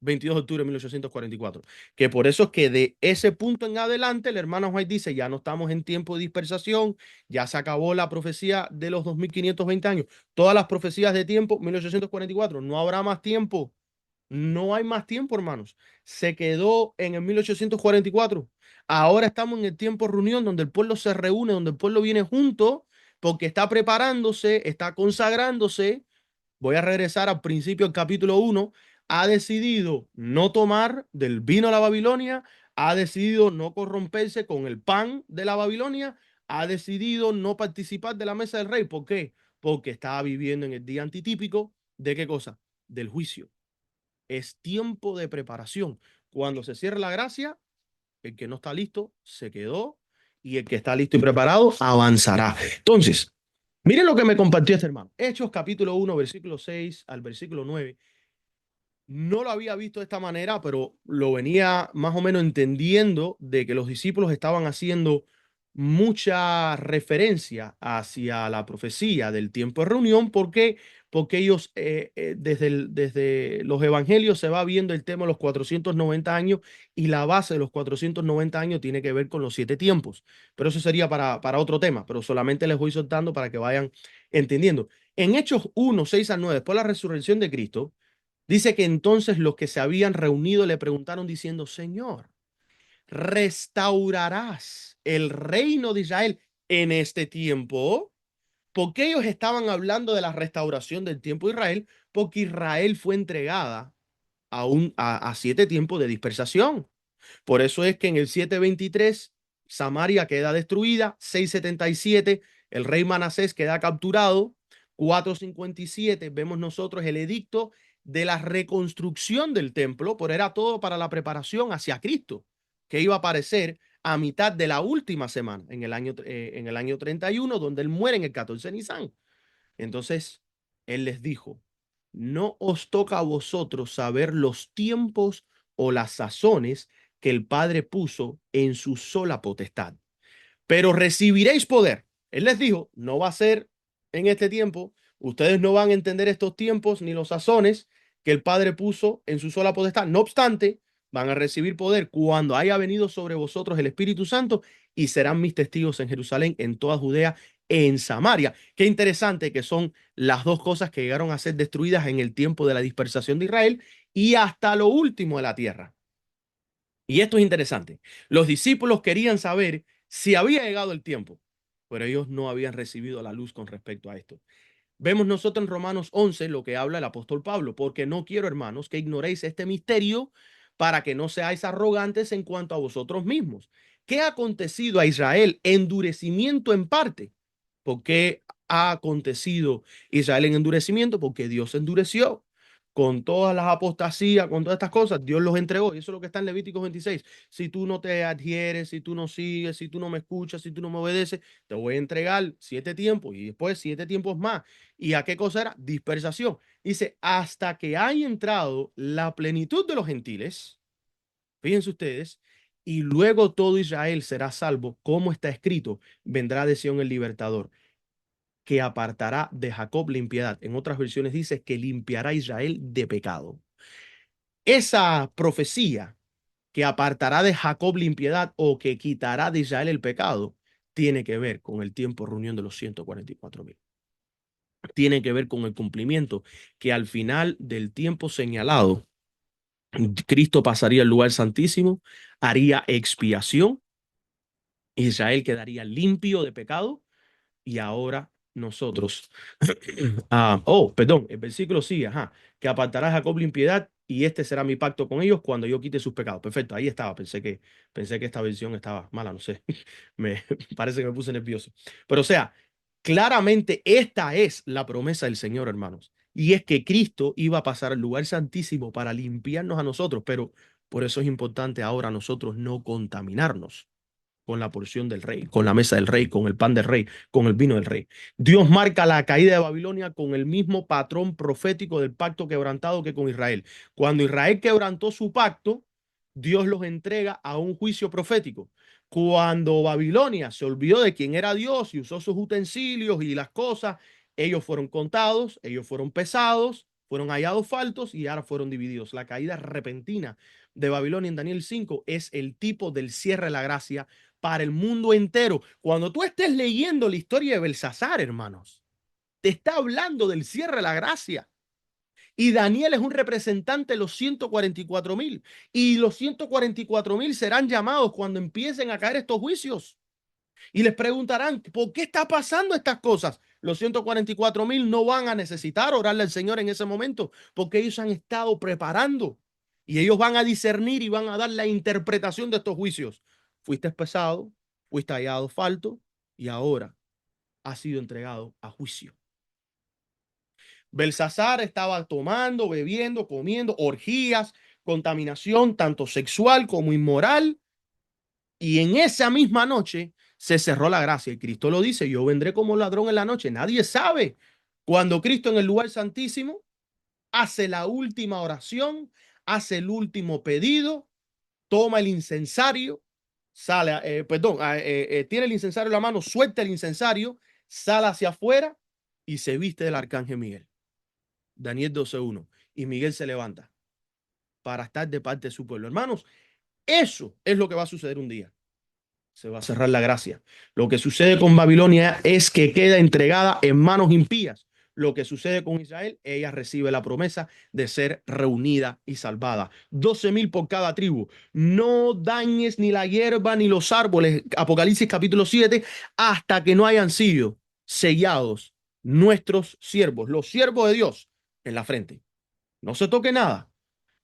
22 de octubre de 1844. Que por eso es que de ese punto en adelante, el hermano White dice, ya no estamos en tiempo de dispersación, ya se acabó la profecía de los 2520 años. Todas las profecías de tiempo, 1844, no habrá más tiempo. No hay más tiempo, hermanos. Se quedó en el 1844. Ahora estamos en el tiempo reunión donde el pueblo se reúne, donde el pueblo viene junto porque está preparándose, está consagrándose. Voy a regresar al principio del capítulo 1. Ha decidido no tomar del vino de la Babilonia, ha decidido no corromperse con el pan de la Babilonia, ha decidido no participar de la mesa del rey. ¿Por qué? Porque estaba viviendo en el día antitípico de qué cosa? Del juicio. Es tiempo de preparación. Cuando se cierre la gracia, el que no está listo se quedó y el que está listo y preparado avanzará. Entonces, miren lo que me compartió este hermano. Hechos capítulo 1, versículo 6 al versículo 9. No lo había visto de esta manera, pero lo venía más o menos entendiendo de que los discípulos estaban haciendo mucha referencia hacia la profecía del tiempo de reunión. ¿Por qué? Porque ellos desde los evangelios se va viendo el tema de los 490 años y la base de los 490 años tiene que ver con los 7 tiempos. Pero eso sería para otro tema, pero solamente les voy soltando para que vayan entendiendo. En Hechos 1, 6 al 9, después de la resurrección de Cristo, dice que entonces los que se habían reunido le preguntaron diciendo, Señor, ¿restaurarás el reino de Israel en este tiempo? Porque ellos estaban hablando de la restauración del tiempo de Israel, porque Israel fue entregada a 7 tiempos de dispersación. Por eso es que en el 723 Samaria queda destruida, 677 el rey Manasés queda capturado, 457 vemos nosotros el edicto de la reconstrucción del templo, pero era todo para la preparación hacia Cristo, que iba a aparecer a mitad de la última semana, en el año 31, donde él muere en el 14 de Nisan. Entonces, él les dijo, no os toca a vosotros saber los tiempos o las sazones que el Padre puso en su sola potestad, pero recibiréis poder. Él les dijo, no va a ser en este tiempo, ustedes no van a entender estos tiempos ni los sazones que el Padre puso en su sola potestad. No obstante, van a recibir poder cuando haya venido sobre vosotros el Espíritu Santo y serán mis testigos en Jerusalén, en toda Judea, en Samaria. Qué interesante que son las dos cosas que llegaron a ser destruidas en el tiempo de la dispersación de Israel y hasta lo último de la tierra. Y esto es interesante. Los discípulos querían saber si había llegado el tiempo, pero ellos no habían recibido la luz con respecto a esto. Vemos nosotros en Romanos 11 lo que habla el apóstol Pablo, porque no quiero, hermanos, que ignoréis este misterio para que no seáis arrogantes en cuanto a vosotros mismos. ¿Qué ha acontecido a Israel? Endurecimiento en parte. ¿Por qué ha acontecido Israel en endurecimiento? Porque Dios endureció con todas las apostasías, con todas estas cosas, Dios los entregó. Y eso es lo que está en Levítico 26. Si tú no te adhieres, si tú no sigues, si tú no me escuchas, si tú no me obedeces, te voy a entregar 7 tiempos y después 7 tiempos más. ¿Y a qué cosa era? Dispersación. Dice, hasta que haya entrado la plenitud de los gentiles, fíjense ustedes, y luego todo Israel será salvo, como está escrito, vendrá de Sión el libertador, que apartará de Jacob la impiedad. En otras versiones dice que limpiará a Israel de pecado. Esa profecía que apartará de Jacob la impiedad o que quitará de Israel el pecado, tiene que ver con el tiempo de reunión de los 144,000. Tiene que ver con el cumplimiento que al final del tiempo señalado, Cristo pasaría al lugar santísimo, haría expiación, Israel quedaría limpio de pecado y ahora nosotros. Perdón, el versículo sigue, ajá, que apartará a Jacob la impiedad y este será mi pacto con ellos cuando yo quite sus pecados. Perfecto, ahí estaba. Pensé que esta versión estaba mala, no sé. Me parece que me puse nervioso. Pero o sea, claramente esta es la promesa del Señor, hermanos. Y es que Cristo iba a pasar al lugar santísimo para limpiarnos a nosotros, pero por eso es importante ahora nosotros no contaminarnos con la porción del rey, con la mesa del rey, con el pan del rey, con el vino del rey. Dios marca la caída de Babilonia con el mismo patrón profético del pacto quebrantado que con Israel. Cuando Israel quebrantó su pacto, Dios los entrega a un juicio profético. Cuando Babilonia se olvidó de quién era Dios y usó sus utensilios y las cosas, ellos fueron contados, ellos fueron pesados, fueron hallados faltos y ahora fueron divididos. La caída repentina de Babilonia en Daniel 5 es el tipo del cierre de la gracia para el mundo entero. Cuando tú estés leyendo la historia de Belsasar, hermanos, te está hablando del cierre de la gracia. Y Daniel es un representante de los 144,000. Y los 144,000 serán llamados cuando empiecen a caer estos juicios. Y les preguntarán, ¿por qué está pasando estas cosas? Los 144,000 no van a necesitar orarle al Señor en ese momento, porque ellos han estado preparando. Y ellos van a discernir y van a dar la interpretación de estos juicios. Fuiste pesado, fuiste hallado falto y ahora has sido entregado a juicio. Belsasar estaba tomando, bebiendo, comiendo, orgías, contaminación tanto sexual como inmoral. Y en esa misma noche se cerró la gracia. Y Cristo lo dice, yo vendré como ladrón en la noche. Nadie sabe. Cuando Cristo en el lugar santísimo hace la última oración, hace el último pedido, toma el incensario, sale, tiene el incensario en la mano, suelta el incensario, sale hacia afuera y se viste del arcángel Miguel. Daniel 12:1. Y Miguel se levanta para estar de parte de su pueblo. Hermanos, eso es lo que va a suceder un día. Se va a cerrar la gracia. Lo que sucede con Babilonia es que queda entregada en manos impías. Lo que sucede con Israel, ella recibe la promesa de ser reunida y salvada. 12,000 por cada tribu. No dañes ni la hierba ni los árboles, Apocalipsis capítulo 7, hasta que no hayan sido sellados nuestros siervos, los siervos de Dios, en la frente. No se toque nada.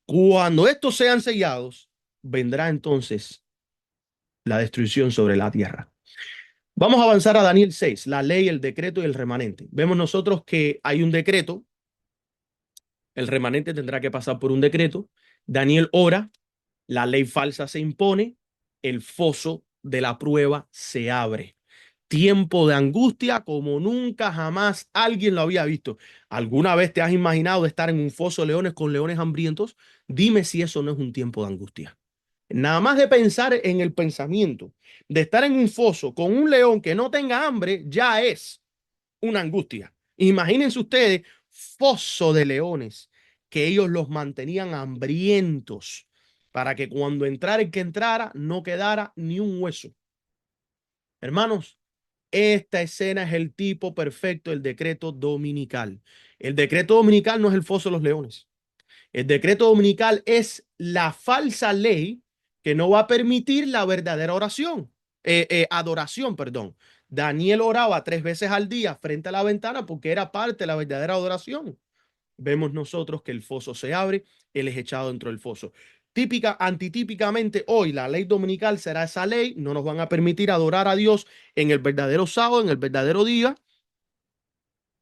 Cuando estos sean sellados, vendrá entonces la destrucción sobre la tierra. Vamos a avanzar a Daniel 6, la ley, el decreto y el remanente. Vemos nosotros que hay un decreto, el remanente tendrá que pasar por un decreto. Daniel ora, la ley falsa se impone, el foso de la prueba se abre. Tiempo de angustia como nunca jamás alguien lo había visto. ¿Alguna vez te has imaginado estar en un foso de leones con leones hambrientos? Dime si eso no es un tiempo de angustia. Nada más de pensar en el pensamiento de estar en un foso con un león que no tenga hambre, ya es una angustia. Imagínense ustedes, foso de leones, que ellos los mantenían hambrientos para que cuando entrara el que entrara no quedara ni un hueso. Hermanos, esta escena es el tipo perfecto del decreto dominical. El decreto dominical no es el foso de los leones. El decreto dominical es la falsa ley que no va a permitir la verdadera adoración, perdón. Daniel oraba 3 veces al día frente a la ventana porque era parte de la verdadera adoración. Vemos nosotros que el foso se abre, él es echado dentro del foso. Antitípicamente hoy la ley dominical será esa ley, no nos van a permitir adorar a Dios en el verdadero sábado, en el verdadero día.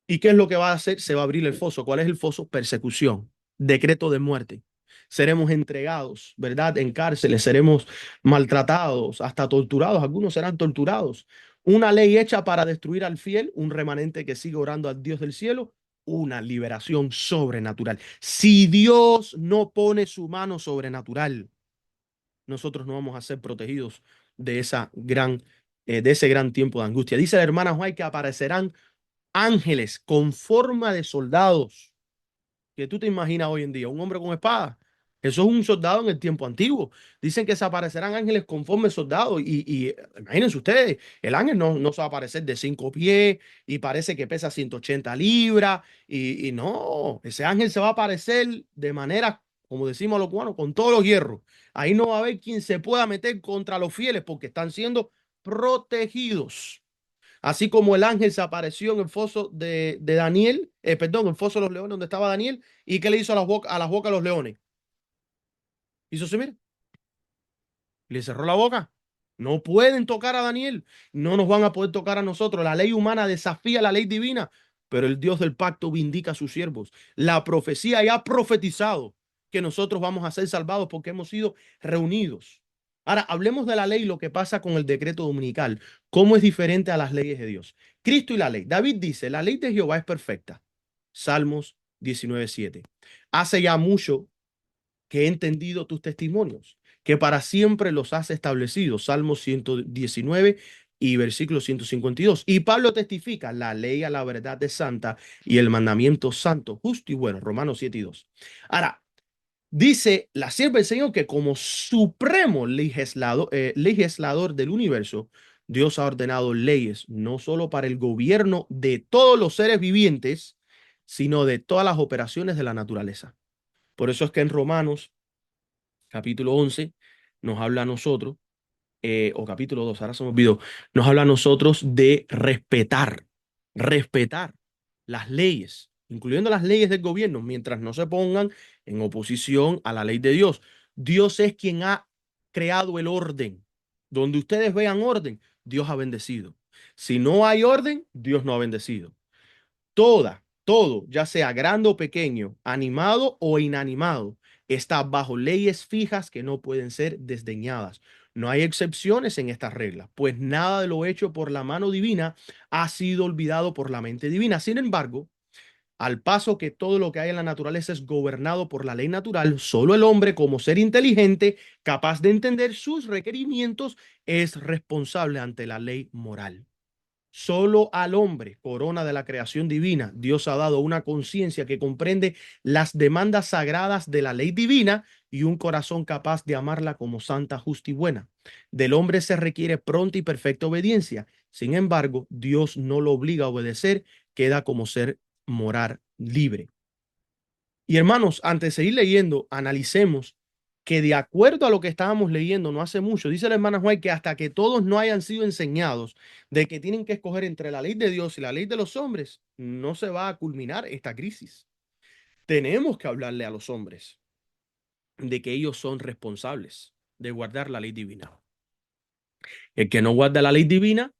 ¿Y qué es lo que va a hacer? Se va a abrir el foso. ¿Cuál es el foso? Persecución, decreto de muerte. Seremos entregados, ¿verdad? En cárceles, seremos maltratados, hasta torturados. Algunos serán torturados. Una ley hecha para destruir al fiel, un remanente que sigue orando al Dios del cielo, una liberación sobrenatural. Si Dios no pone su mano sobrenatural, nosotros no vamos a ser protegidos de de ese gran tiempo de angustia. Dice la hermana White que aparecerán ángeles con forma de soldados. Que tú te imaginas hoy en día, un hombre con espada. Eso es un soldado en el tiempo antiguo. Dicen que se aparecerán ángeles conforme soldados. Y imagínense ustedes, el ángel no se va a aparecer de 5 pies y parece que pesa 180 libras. Y no, ese ángel se va a aparecer de manera, como decimos los cubanos, con todos los hierros. Ahí no va a haber quien se pueda meter contra los fieles porque están siendo protegidos. Así como el ángel se apareció en el foso de Daniel, perdón, en el foso de los leones donde estaba Daniel, y qué le hizo a las bocas de los leones. Hizo así, mire, le cerró la boca. No pueden tocar a Daniel, no nos van a poder tocar a nosotros. La ley humana desafía la ley divina, pero el Dios del pacto vindica a sus siervos. La profecía ya ha profetizado que nosotros vamos a ser salvados porque hemos sido reunidos. Ahora, hablemos de la ley y lo que pasa con el decreto dominical. ¿Cómo es diferente a las leyes de Dios? Cristo y la ley. David dice, la ley de Jehová es perfecta. Salmos 19:7. Hace ya mucho que he entendido tus testimonios, que para siempre los has establecido. Salmos 119 y versículo 152. Y Pablo testifica, la ley a la verdad es santa y el mandamiento santo, justo y bueno. Romanos 7:2. Ahora, dice la sierva del Señor que como supremo legislador del universo, Dios ha ordenado leyes no solo para el gobierno de todos los seres vivientes, sino de todas las operaciones de la naturaleza. Por eso es que en Romanos capítulo 11 nos habla a nosotros, o capítulo 2 ahora se me olvidó, nos habla a nosotros de respetar las leyes, incluyendo las leyes del gobierno, mientras no se pongan en oposición a la ley de Dios. Dios es quien ha creado el orden. Donde ustedes vean orden, Dios ha bendecido. Si no hay orden, Dios no ha bendecido. Toda Todo, ya sea grande o pequeño, animado o inanimado, está bajo leyes fijas que no pueden ser desdeñadas. No hay excepciones en estas reglas, pues nada de lo hecho por la mano divina ha sido olvidado por la mente divina. Sin embargo, al paso que todo lo que hay en la naturaleza es gobernado por la ley natural, solo el hombre, como ser inteligente, capaz de entender sus requerimientos, es responsable ante la ley moral. Solo al hombre, corona de la creación divina, Dios ha dado una conciencia que comprende las demandas sagradas de la ley divina y un corazón capaz de amarla como santa, justa y buena. Del hombre se requiere pronta y perfecta obediencia. Sin embargo, Dios no lo obliga a obedecer, queda como ser moral libre. Y hermanos, antes de seguir leyendo, analicemos que de acuerdo a lo que estábamos leyendo no hace mucho, dice la hermana White que hasta que todos no hayan sido enseñados de que tienen que escoger entre la ley de Dios y la ley de los hombres, no se va a culminar esta crisis. Tenemos que hablarle a los hombres de que ellos son responsables de guardar la ley divina. El que no guarda la ley divina,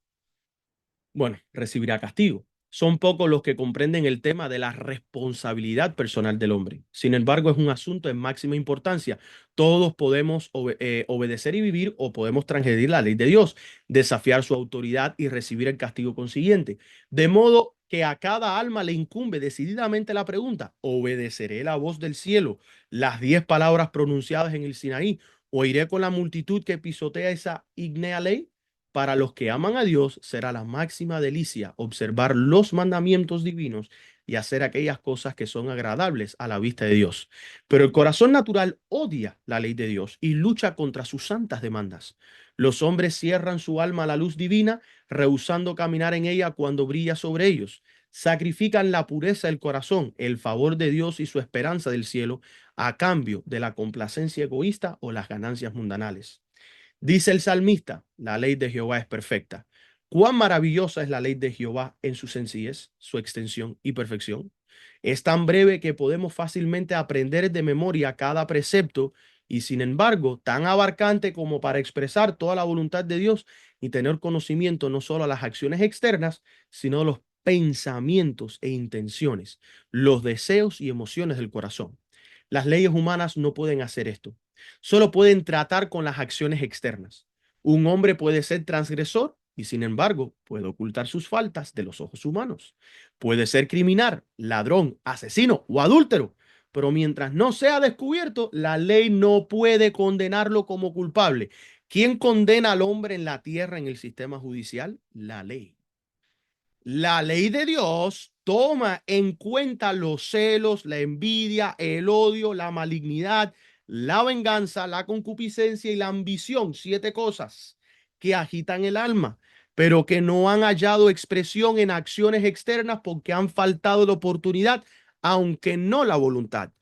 bueno, recibirá castigo. Son pocos los que comprenden el tema de la responsabilidad personal del hombre. Sin embargo, es un asunto de máxima importancia. Todos podemos obedecer y vivir o podemos transgredir la ley de Dios, desafiar su autoridad y recibir el castigo consiguiente. De modo que a cada alma le incumbe decididamente la pregunta, ¿obedeceré la voz del cielo, las 10 palabras pronunciadas en el Sinaí, o iré con la multitud que pisotea esa ígnea ley? Para los que aman a Dios será la máxima delicia observar los mandamientos divinos y hacer aquellas cosas que son agradables a la vista de Dios. Pero el corazón natural odia la ley de Dios y lucha contra sus santas demandas. Los hombres cierran su alma a la luz divina, rehusando caminar en ella cuando brilla sobre ellos. Sacrifican la pureza del corazón, el favor de Dios y su esperanza del cielo a cambio de la complacencia egoísta o las ganancias mundanales. Dice el salmista, la ley de Jehová es perfecta. Cuán maravillosa es la ley de Jehová en su sencillez, su extensión y perfección. Es tan breve que podemos fácilmente aprender de memoria cada precepto y sin embargo tan abarcante como para expresar toda la voluntad de Dios y tener conocimiento no solo a las acciones externas, sino los pensamientos e intenciones, los deseos y emociones del corazón. Las leyes humanas no pueden hacer esto. Solo pueden tratar con las acciones externas. Un hombre puede ser transgresor y sin embargo puede ocultar sus faltas de los ojos humanos. Puede ser criminal, ladrón, asesino o adúltero, pero mientras no sea descubierto, la ley no puede condenarlo como culpable. ¿Quién condena al hombre en la tierra en el sistema judicial? La ley. La ley de Dios toma en cuenta los celos, la envidia, el odio, la malignidad, la venganza, la concupiscencia y la ambición, 7 cosas que agitan el alma, pero que no han hallado expresión en acciones externas porque han faltado la oportunidad, aunque no la voluntad.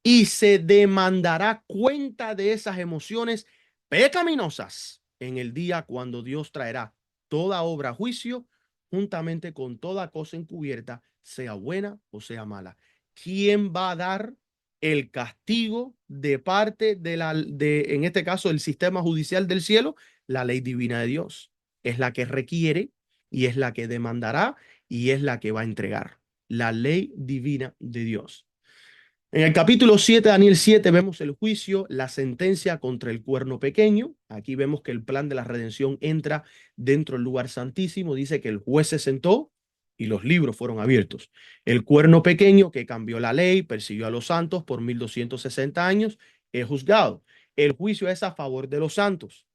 Y se demandará cuenta de esas emociones pecaminosas en el día cuando Dios traerá toda obra a juicio juntamente con toda cosa encubierta, sea buena o sea mala. ¿Quién va a dar el castigo de parte en este caso, el sistema judicial del cielo? La ley divina de Dios. Es la que requiere y es la que demandará y es la que va a entregar. La ley divina de Dios. En el capítulo 7, Daniel 7, vemos el juicio, la sentencia contra el cuerno pequeño. Aquí vemos que el plan de la redención entra dentro del lugar santísimo. Dice que el juez se sentó y los libros fueron abiertos. El cuerno pequeño que cambió la ley, persiguió a los santos por 1260 años, es juzgado. El juicio es a favor de los santos.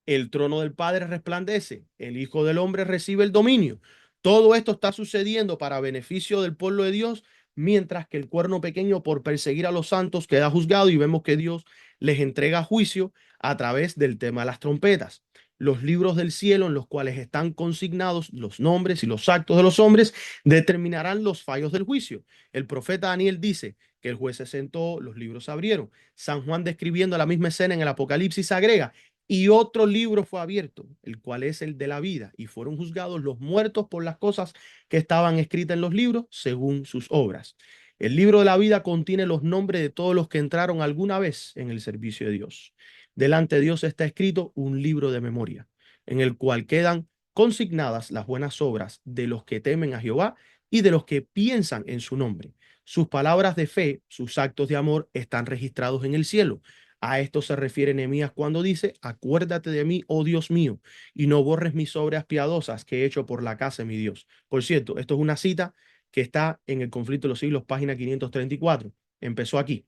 El trono del Padre resplandece. El Hijo del Hombre recibe el dominio. Todo esto está sucediendo para beneficio del pueblo de Dios, mientras que el cuerno pequeño por perseguir a los santos queda juzgado y vemos que Dios les entrega juicio a través del tema de las trompetas. Los libros del cielo en los cuales están consignados los nombres y los actos de los hombres determinarán los fallos del juicio. El profeta Daniel dice que el juez se sentó, los libros se abrieron. San Juan, describiendo la misma escena en el Apocalipsis, agrega: y otro libro fue abierto, el cual es el de la vida, y fueron juzgados los muertos por las cosas que estaban escritas en los libros según sus obras. El libro de la vida contiene los nombres de todos los que entraron alguna vez en el servicio de Dios. Delante de Dios está escrito un libro de memoria, en el cual quedan consignadas las buenas obras de los que temen a Jehová y de los que piensan en su nombre. Sus palabras de fe, sus actos de amor están registrados en el cielo. A esto se refiere Nehemías cuando dice: acuérdate de mí, oh Dios mío, y no borres mis obras piadosas que he hecho por la casa de mi Dios. Por cierto, esto es una cita que está en el Conflicto de los Siglos, página 534. Empezó aquí.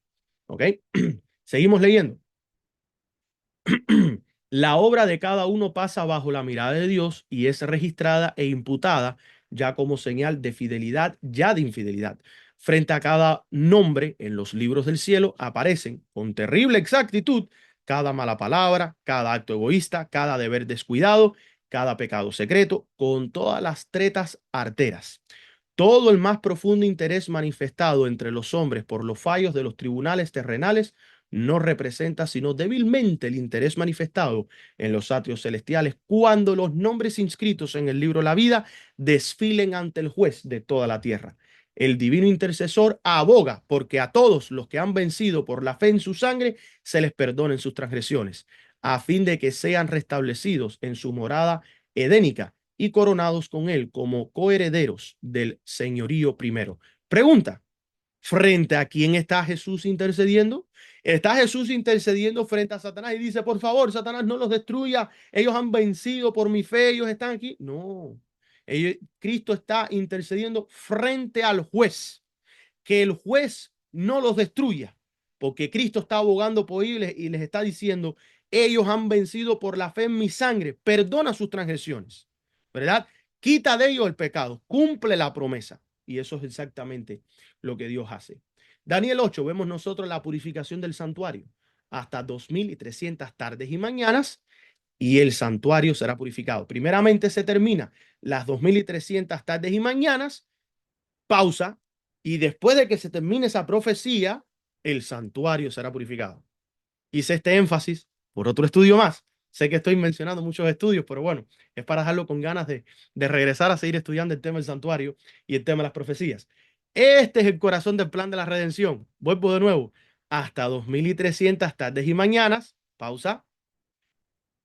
¿Ok? Seguimos leyendo. La obra de cada uno pasa bajo la mirada de Dios y es registrada e imputada ya como señal de fidelidad, ya de infidelidad. Frente a cada nombre en los libros del cielo aparecen con terrible exactitud cada mala palabra, cada acto egoísta, cada deber descuidado, cada pecado secreto, con todas las tretas arteras. Todo el más profundo interés manifestado entre los hombres por los fallos de los tribunales terrenales no representa sino débilmente el interés manifestado en los atrios celestiales cuando los nombres inscritos en el libro de la vida desfilen ante el juez de toda la tierra. El divino intercesor aboga porque a todos los que han vencido por la fe en su sangre se les perdonen sus transgresiones, a fin de que sean restablecidos en su morada edénica y coronados con él como coherederos del señorío primero. Pregunta: ¿frente a quién está Jesús intercediendo? Está Jesús intercediendo frente a Satanás y dice: por favor, Satanás, no los destruya, ellos han vencido por mi fe, ellos están aquí. No, Cristo está intercediendo frente al juez, que el juez no los destruya, porque Cristo está abogando por ellos y les está diciendo: ellos han vencido por la fe en mi sangre, perdona sus transgresiones, ¿verdad? Quita de ellos el pecado, cumple la promesa. Y eso es exactamente lo que Dios hace. Daniel 8, vemos nosotros la purificación del santuario. Hasta 2300 tardes y mañanas y el santuario será purificado. Primeramente se termina las 2300 tardes y mañanas, pausa, y después de que se termine esa profecía, el santuario será purificado. Hice este énfasis por otro estudio más. Sé que estoy mencionando muchos estudios, pero bueno, es para dejarlo con ganas de regresar a seguir estudiando el tema del santuario y el tema de las profecías. Este es el corazón del plan de la redención. Vuelvo de nuevo. Hasta 2300 tardes y mañanas, pausa,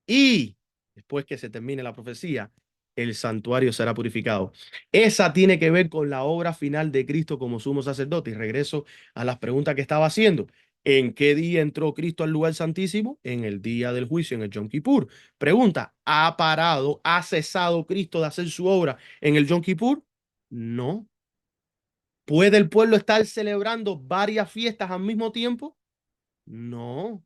y después que se termine la profecía, el santuario será purificado. Esa tiene que ver con la obra final de Cristo como sumo sacerdote. Y regreso a las preguntas que estaba haciendo. ¿En qué día entró Cristo al lugar santísimo? En el día del juicio, en el Yom Kippur. Pregunta: ¿ha parado, ha cesado Cristo de hacer su obra en el Yom Kippur? No. ¿Puede el pueblo estar celebrando varias fiestas al mismo tiempo? No.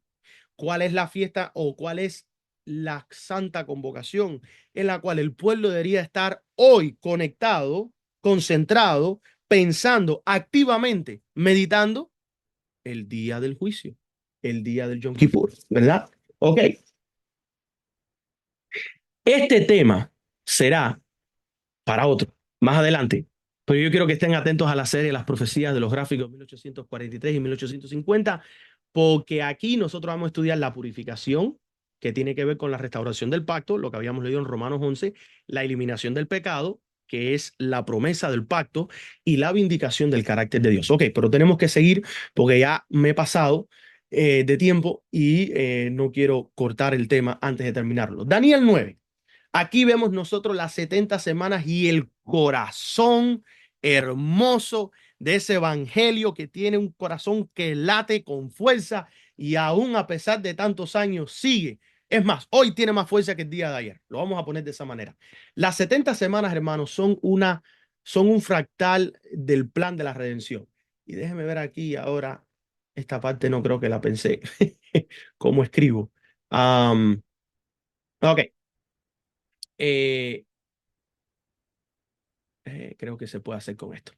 ¿Cuál es la fiesta o cuál es la santa convocación en la cual el pueblo debería estar hoy conectado, concentrado, pensando activamente, meditando? El día del juicio, el día del Yom Kippur, ¿verdad? Ok, este tema será para otro, más adelante. Pero yo quiero que estén atentos a la serie Las profecías de los gráficos 1843 y 1850, porque aquí nosotros vamos a estudiar la purificación, que tiene que ver con la restauración del pacto, lo que habíamos leído en Romanos 11, la eliminación del pecado, que es la promesa del pacto, y la vindicación del carácter de Dios. Ok, pero tenemos que seguir porque ya me he pasado de tiempo y no quiero cortar el tema antes de terminarlo. Daniel 9. Aquí vemos nosotros las 70 semanas y el corazón hermoso de ese evangelio que tiene un corazón que late con fuerza y aún a pesar de tantos años sigue. Es más, hoy tiene más fuerza que el día de ayer. Lo vamos a poner de esa manera. Las 70 semanas, hermanos, son un fractal del plan de la redención. Y déjeme ver aquí ahora, esta parte no creo que la pensé. ¿Cómo escribo? Ok. Eh, creo que se puede hacer con esto.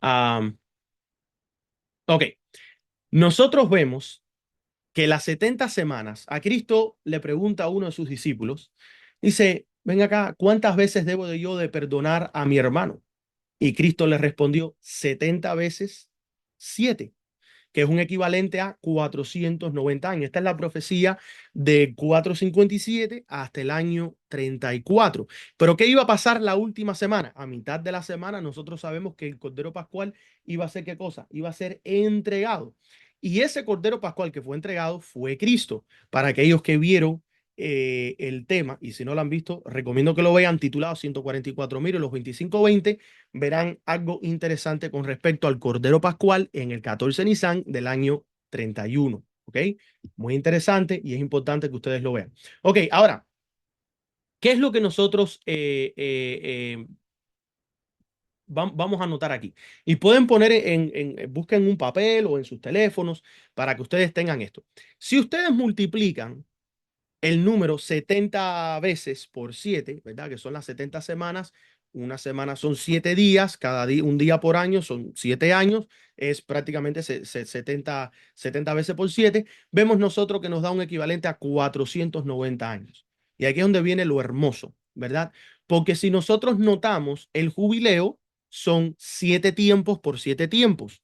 Am, ok, nosotros vemos que las 70 semanas, a Cristo le pregunta a uno de sus discípulos, dice: ven acá, ¿cuántas veces debo de yo de perdonar a mi hermano? Y Cristo le respondió: 70 veces 7, que es un equivalente a 490 años. Esta es la profecía de 457 hasta el año 34. Pero ¿qué iba a pasar la última semana? A mitad de la semana nosotros sabemos que el Cordero Pascual iba a ser ¿qué cosa? Iba a ser entregado. Y ese Cordero Pascual que fue entregado fue Cristo, para aquellos que vieron el tema, y si no lo han visto, recomiendo que lo vean, titulado 144.000 y los 25-20, verán algo interesante con respecto al Cordero Pascual en el 14 Nisan del año 31. ¿Ok? Muy interesante y es importante que ustedes lo vean. Ok, ahora, ¿qué es lo que nosotros vamos a anotar aquí? Y pueden poner busquen un papel o en sus teléfonos para que ustedes tengan esto. Si ustedes multiplican el número 70 veces por 7, ¿verdad? Que son las 70 semanas. Una semana son 7 días, cada día, un día por año son 7 años, es prácticamente 70 veces por 7. Vemos nosotros que nos da un equivalente a 490 años. Y aquí es donde viene lo hermoso, ¿verdad? Porque si nosotros notamos, el jubileo son 7 tiempos por 7 tiempos.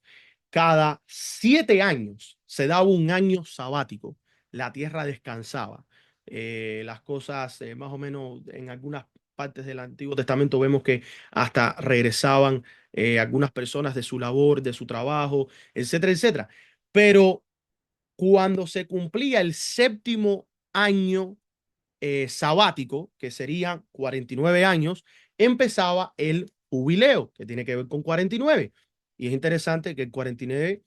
Cada 7 años se daba un año sabático. La tierra descansaba. Las cosas más o menos en algunas partes del Antiguo Testamento vemos que hasta regresaban algunas personas de su labor, de su trabajo, etcétera, etcétera. Pero cuando se cumplía el séptimo año sabático, que serían 49 años, empezaba el jubileo, que tiene que ver con 49. Y es interesante que el 49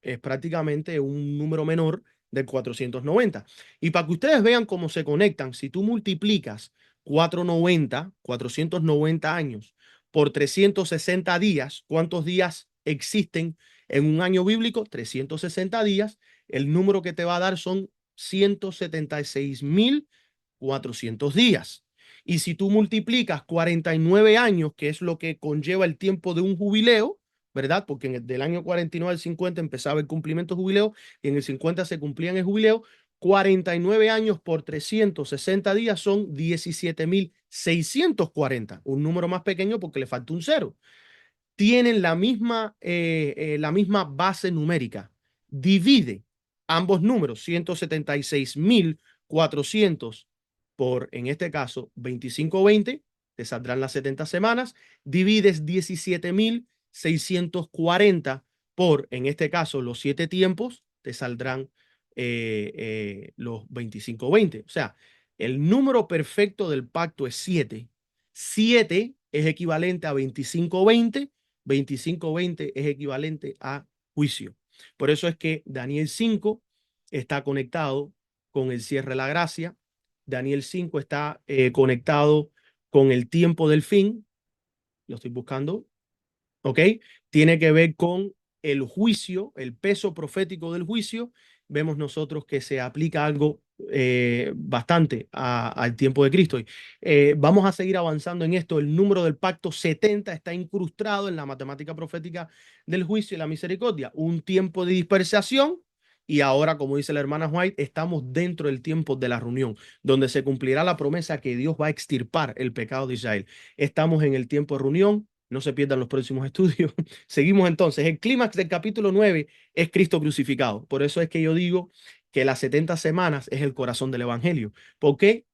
es prácticamente un número menor del 490. Y para que ustedes vean cómo se conectan, si tú multiplicas 490 años por 360 días, ¿cuántos días existen en un año bíblico? 360 días. El número que te va a dar son 176.400 días. Y si tú multiplicas 49 años, que es lo que conlleva el tiempo de un jubileo, ¿verdad? Porque del año 49 al 50 empezaba el cumplimiento jubileo y en el 50 se cumplía en el jubileo. 49 años por 360 días son 17.640, un número más pequeño porque le falta un cero. Tienen la misma base numérica. Divide ambos números, 176.400 por, en este caso, 25-20, te saldrán las 70 semanas. Divides 17.640 por, en este caso, los 7 tiempos, te saldrán los 25-20. O sea, el número perfecto del pacto es 7. 7 es equivalente a 25-20. 25-20 es equivalente a juicio. Por eso es que Daniel 5 está conectado con el cierre de la gracia. Daniel 5 está conectado con el tiempo del fin. Lo estoy buscando. ¿Ok? Tiene que ver con el juicio, el peso profético del juicio. Vemos nosotros que se aplica algo bastante al tiempo de Cristo. Vamos a seguir avanzando en esto. El número del pacto 70 está incrustado en la matemática profética del juicio y la misericordia. Un tiempo de dispersación. Y ahora, como dice la hermana White, estamos dentro del tiempo de la reunión, donde se cumplirá la promesa que Dios va a extirpar el pecado de Israel. Estamos en el tiempo de reunión. No se pierdan los próximos estudios. Seguimos entonces. El clímax del capítulo 9 es Cristo crucificado. Por eso es que yo digo que las 70 semanas es el corazón del evangelio. ¿Por qué?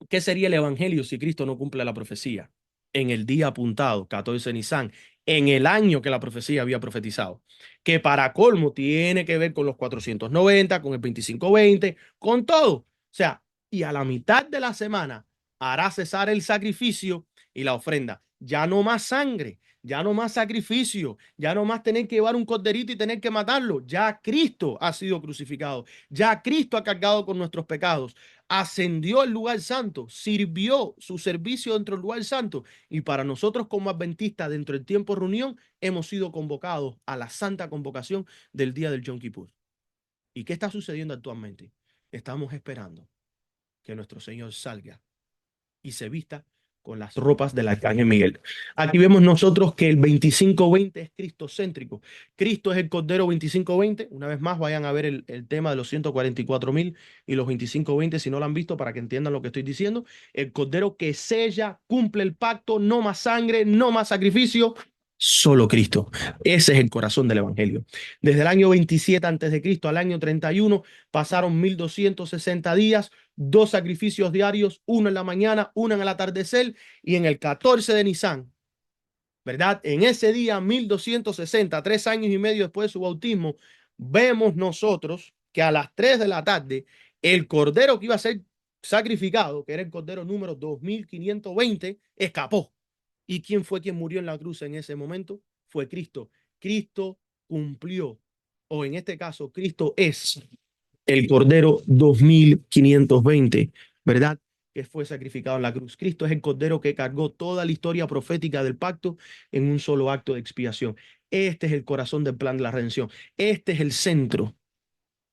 ¿Qué sería el evangelio si Cristo no cumple la profecía? En el día apuntado, 14 Nisan, en el año que la profecía había profetizado, que para colmo tiene que ver con los 490, con el 25-20, con todo. O sea, y a la mitad de la semana hará cesar el sacrificio y la ofrenda. Ya no más sangre, ya no más sacrificio, ya no más tener que llevar un corderito y tener que matarlo. Ya Cristo ha sido crucificado, ya Cristo ha cargado con nuestros pecados, ascendió al lugar santo, sirvió su servicio dentro del lugar santo, y para nosotros como adventistas dentro del tiempo de reunión hemos sido convocados a la santa convocación del día del Yom Kippur. ¿Y qué está sucediendo actualmente? Estamos esperando que nuestro Señor salga y se vista con las ropas del arcángel Miguel. Aquí vemos nosotros que el 25-20 es cristocéntrico. Cristo es el Cordero 25-20. Una vez más, vayan a ver el tema de los 144.000 y los 25-20 si no lo han visto para que entiendan lo que estoy diciendo. El Cordero que sella, cumple el pacto, no más sangre, no más sacrificio. Solo Cristo. Ese es el corazón del Evangelio. Desde el año 27 antes de Cristo al año 31 pasaron 1260 días, 2 sacrificios diarios, uno en la mañana, uno en el atardecer y en el 14 de Nisan, ¿verdad? En ese día, 1260, 3 años y medio después de su bautismo, vemos nosotros que a las 3 de la tarde, el cordero que iba a ser sacrificado, que era el cordero número 2520, escapó. ¿Y quién fue quien murió en la cruz en ese momento? Fue Cristo. Cristo cumplió, o en este caso, Cristo es el cordero 2520, ¿verdad? Que fue sacrificado en la cruz. Cristo es el cordero que cargó toda la historia profética del pacto en un solo acto de expiación. Este es el corazón del plan de la redención. Este es el centro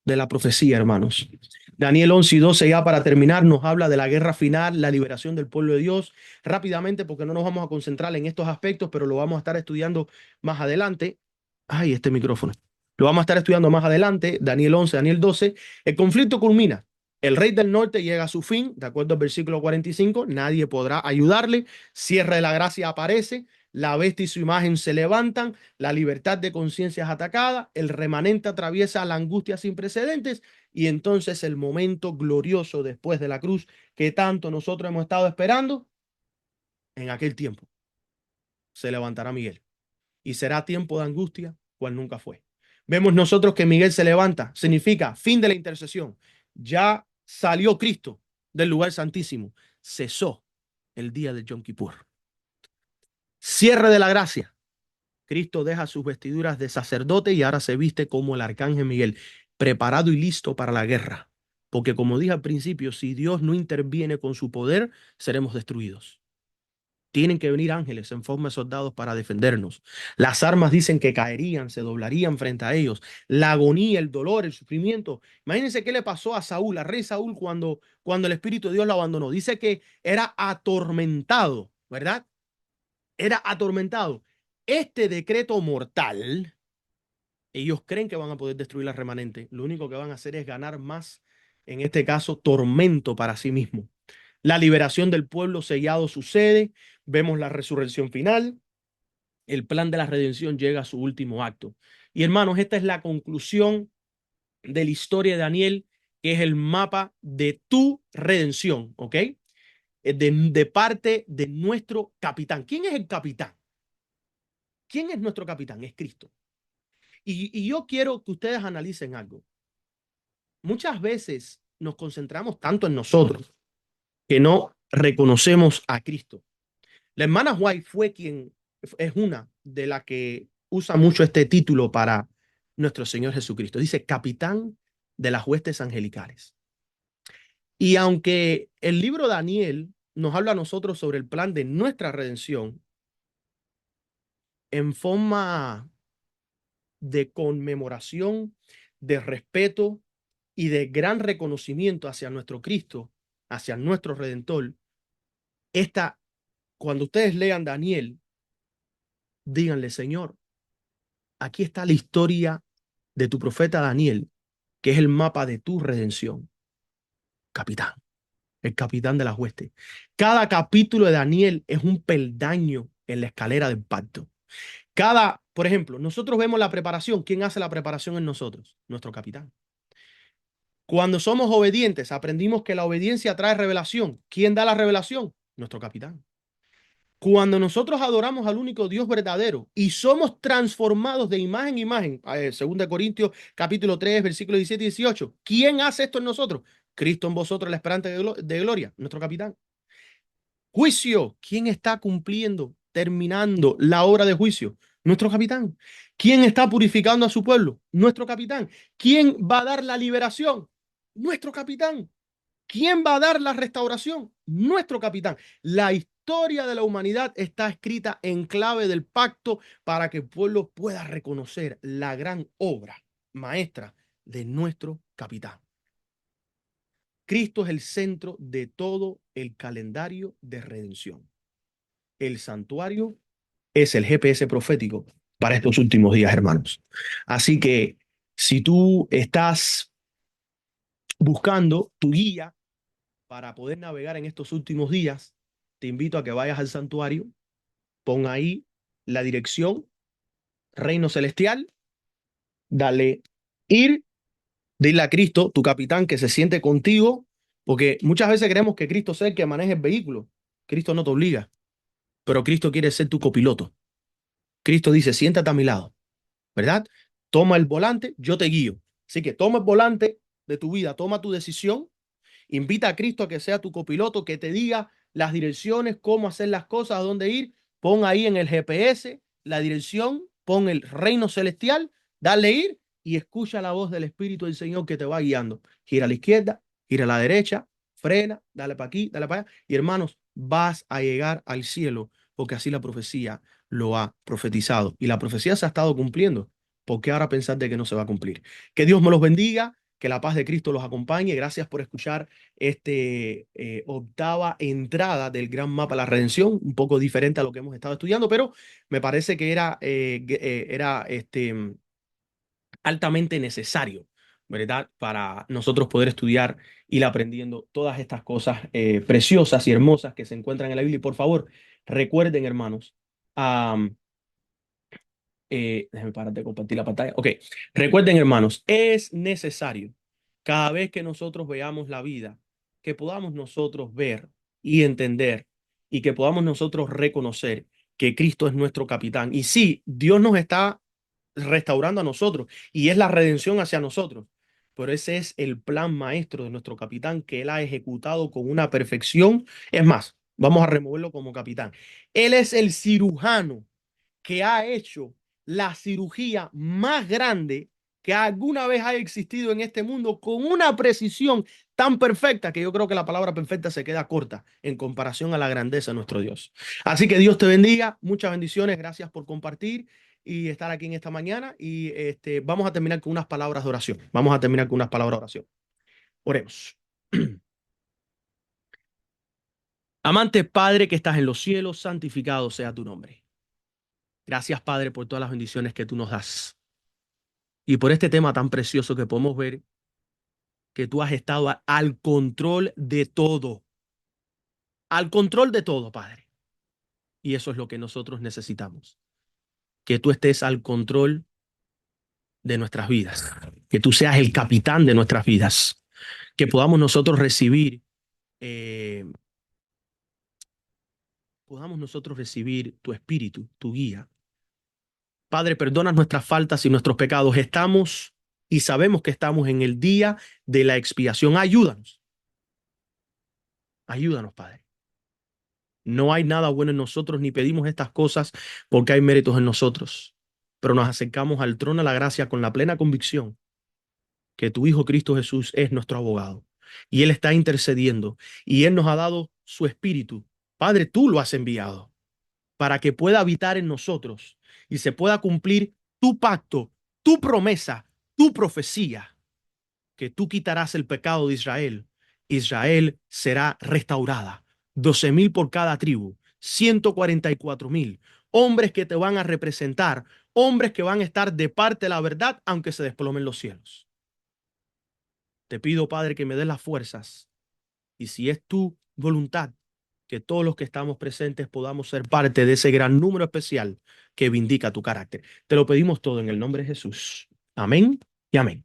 de la profecía, hermanos. Daniel 11 y 12, ya para terminar, nos habla de la guerra final, la liberación del pueblo de Dios. Rápidamente, porque no nos vamos a concentrar en estos aspectos, pero lo vamos a estar estudiando más adelante. Ay, este micrófono. Lo vamos a estar estudiando más adelante. Daniel 11, Daniel 12. El conflicto culmina. El rey del norte llega a su fin, de acuerdo al versículo 45. Nadie podrá ayudarle. Cierre de la gracia aparece. La bestia y su imagen se levantan, la libertad de conciencia es atacada, el remanente atraviesa la angustia sin precedentes y entonces el momento glorioso después de la cruz que tanto nosotros hemos estado esperando, en aquel tiempo se levantará Miguel y será tiempo de angustia cual nunca fue. Vemos nosotros que Miguel se levanta, significa fin de la intercesión. Ya salió Cristo del lugar santísimo, cesó el día de Yom Kippur. Cierre de la gracia. Cristo deja sus vestiduras de sacerdote y ahora se viste como el arcángel Miguel, preparado y listo para la guerra. Porque como dije al principio, si Dios no interviene con su poder, seremos destruidos. Tienen que venir ángeles en forma de soldados para defendernos. Las armas dicen que caerían, se doblarían frente a ellos. La agonía, el dolor, el sufrimiento. Imagínense qué le pasó a Saúl, al rey Saúl, cuando el Espíritu de Dios lo abandonó. Dice que era atormentado, ¿verdad? Era atormentado. Este decreto mortal, ellos creen que van a poder destruir la remanente. Lo único que van a hacer es ganar más, en este caso, tormento para sí mismo. La liberación del pueblo sellado sucede. Vemos la resurrección final. El plan de la redención llega a su último acto. Y hermanos, esta es la conclusión de la historia de Daniel, que es el mapa de tu redención, ¿ok? De parte de nuestro capitán. ¿Quién es el capitán? ¿Quién es nuestro capitán? Es Cristo. Y yo quiero que ustedes analicen algo. Muchas veces nos concentramos tanto en nosotros que no reconocemos a Cristo. La hermana White fue quien es una de las que usa mucho este título para nuestro Señor Jesucristo. Dice capitán de las huestes angelicales. Y aunque el libro de Daniel nos habla a nosotros sobre el plan de nuestra redención en forma de conmemoración, de respeto y de gran reconocimiento hacia nuestro Cristo, hacia nuestro Redentor, esta, cuando ustedes lean Daniel, díganle, Señor, aquí está la historia de tu profeta Daniel, que es el mapa de tu redención, capitán, el capitán de las huestes. Cada capítulo de Daniel es un peldaño en la escalera del pacto. Por ejemplo, nosotros vemos la preparación. ¿Quién hace la preparación en nosotros? Nuestro capitán. Cuando somos obedientes, aprendimos que la obediencia trae revelación. ¿Quién da la revelación? Nuestro capitán. Cuando nosotros adoramos al único Dios verdadero y somos transformados de imagen en imagen, 2 Corintios capítulo 3, versículos 17 y 18, ¿quién hace esto en nosotros? Cristo en vosotros, la esperanza de gloria, nuestro capitán. Juicio, ¿quién está cumpliendo, terminando la obra de juicio? Nuestro capitán. ¿Quién está purificando a su pueblo? Nuestro capitán. ¿Quién va a dar la liberación? Nuestro capitán. ¿Quién va a dar la restauración? Nuestro capitán. La historia de la humanidad está escrita en clave del pacto para que el pueblo pueda reconocer la gran obra maestra de nuestro capitán. Cristo es el centro de todo el calendario de redención. El santuario es el GPS profético para estos últimos días, hermanos. Así que si tú estás buscando tu guía para poder navegar en estos últimos días, te invito a que vayas al santuario, pon ahí la dirección, Reino Celestial, dale ir, dile a Cristo, tu capitán, que se siente contigo, porque muchas veces creemos que Cristo es el que maneja el vehículo. Cristo no te obliga, pero Cristo quiere ser tu copiloto. Cristo dice, siéntate a mi lado, ¿verdad? Toma el volante, yo te guío. Así que toma el volante de tu vida, toma tu decisión Invita a Cristo a que sea tu copiloto, que te diga las direcciones, cómo hacer las cosas, a dónde ir. Pon ahí en el GPS la dirección, pon el reino celestial, dale ir y escucha la voz del Espíritu del Señor que te va guiando. Gira a la izquierda, gira a la derecha, frena, dale para aquí, dale para allá. Y hermanos, vas a llegar al cielo porque así la profecía lo ha profetizado. Y la profecía se ha estado cumpliendo. ¿Por qué ahora pensar de que no se va a cumplir? Que Dios me los bendiga, que la paz de Cristo los acompañe. Gracias por escuchar este octava entrada del gran mapa de la redención, un poco diferente a lo que hemos estado estudiando, pero me parece que era altamente necesario, ¿verdad? Para nosotros poder estudiar, ir aprendiendo todas estas cosas preciosas y hermosas que se encuentran en la Biblia. Y por favor, recuerden, hermanos, déjenme parar de compartir la pantalla. Ok, recuerden, hermanos, es necesario cada vez que nosotros veamos la vida, que podamos nosotros ver y entender y que podamos nosotros reconocer que Cristo es nuestro capitán. Y sí, Dios nos está restaurando a nosotros y es la redención hacia nosotros. Pero ese es el plan maestro de nuestro capitán que él ha ejecutado con una perfección. Es más, vamos a removerlo como capitán. Él es el cirujano que ha hecho la cirugía más grande que alguna vez haya existido en este mundo con una precisión tan perfecta que yo creo que la palabra perfecta se queda corta en comparación a la grandeza de nuestro Dios. Así que Dios te bendiga, muchas bendiciones, gracias por compartir y estar aquí en esta mañana y vamos a terminar con unas palabras de oración. Vamos a terminar con unas palabras de oración. Oremos. Amante Padre que estás en los cielos, santificado sea tu nombre. Gracias, Padre, por todas las bendiciones que tú nos das. Y por este tema tan precioso que podemos ver que tú has estado al control de todo, al control de todo, Padre. Y eso es lo que nosotros necesitamos, que tú estés al control de nuestras vidas, que tú seas el capitán de nuestras vidas, que eh, podamos nosotros recibir tu espíritu, tu guía. Padre, perdona nuestras faltas y nuestros pecados. Estamos y sabemos que estamos en el día de la expiación. Ayúdanos, ayúdanos, Padre. No hay nada bueno en nosotros, ni pedimos estas cosas porque hay méritos en nosotros, pero nos acercamos al trono de la gracia con la plena convicción que tu Hijo Cristo Jesús es nuestro abogado y Él está intercediendo y Él nos ha dado su espíritu. Padre, tú lo has enviado para que pueda habitar en nosotros y se pueda cumplir tu pacto, tu promesa, tu profecía, que tú quitarás el pecado de Israel. Israel será restaurada. 12,000 por cada tribu, 144,000 hombres que te van a representar, hombres que van a estar de parte de la verdad, aunque se desplomen los cielos. Te pido, Padre, que me des las fuerzas y si es tu voluntad, que todos los que estamos presentes podamos ser parte de ese gran número especial que vindica tu carácter. Te lo pedimos todo en el nombre de Jesús. Amén y amén.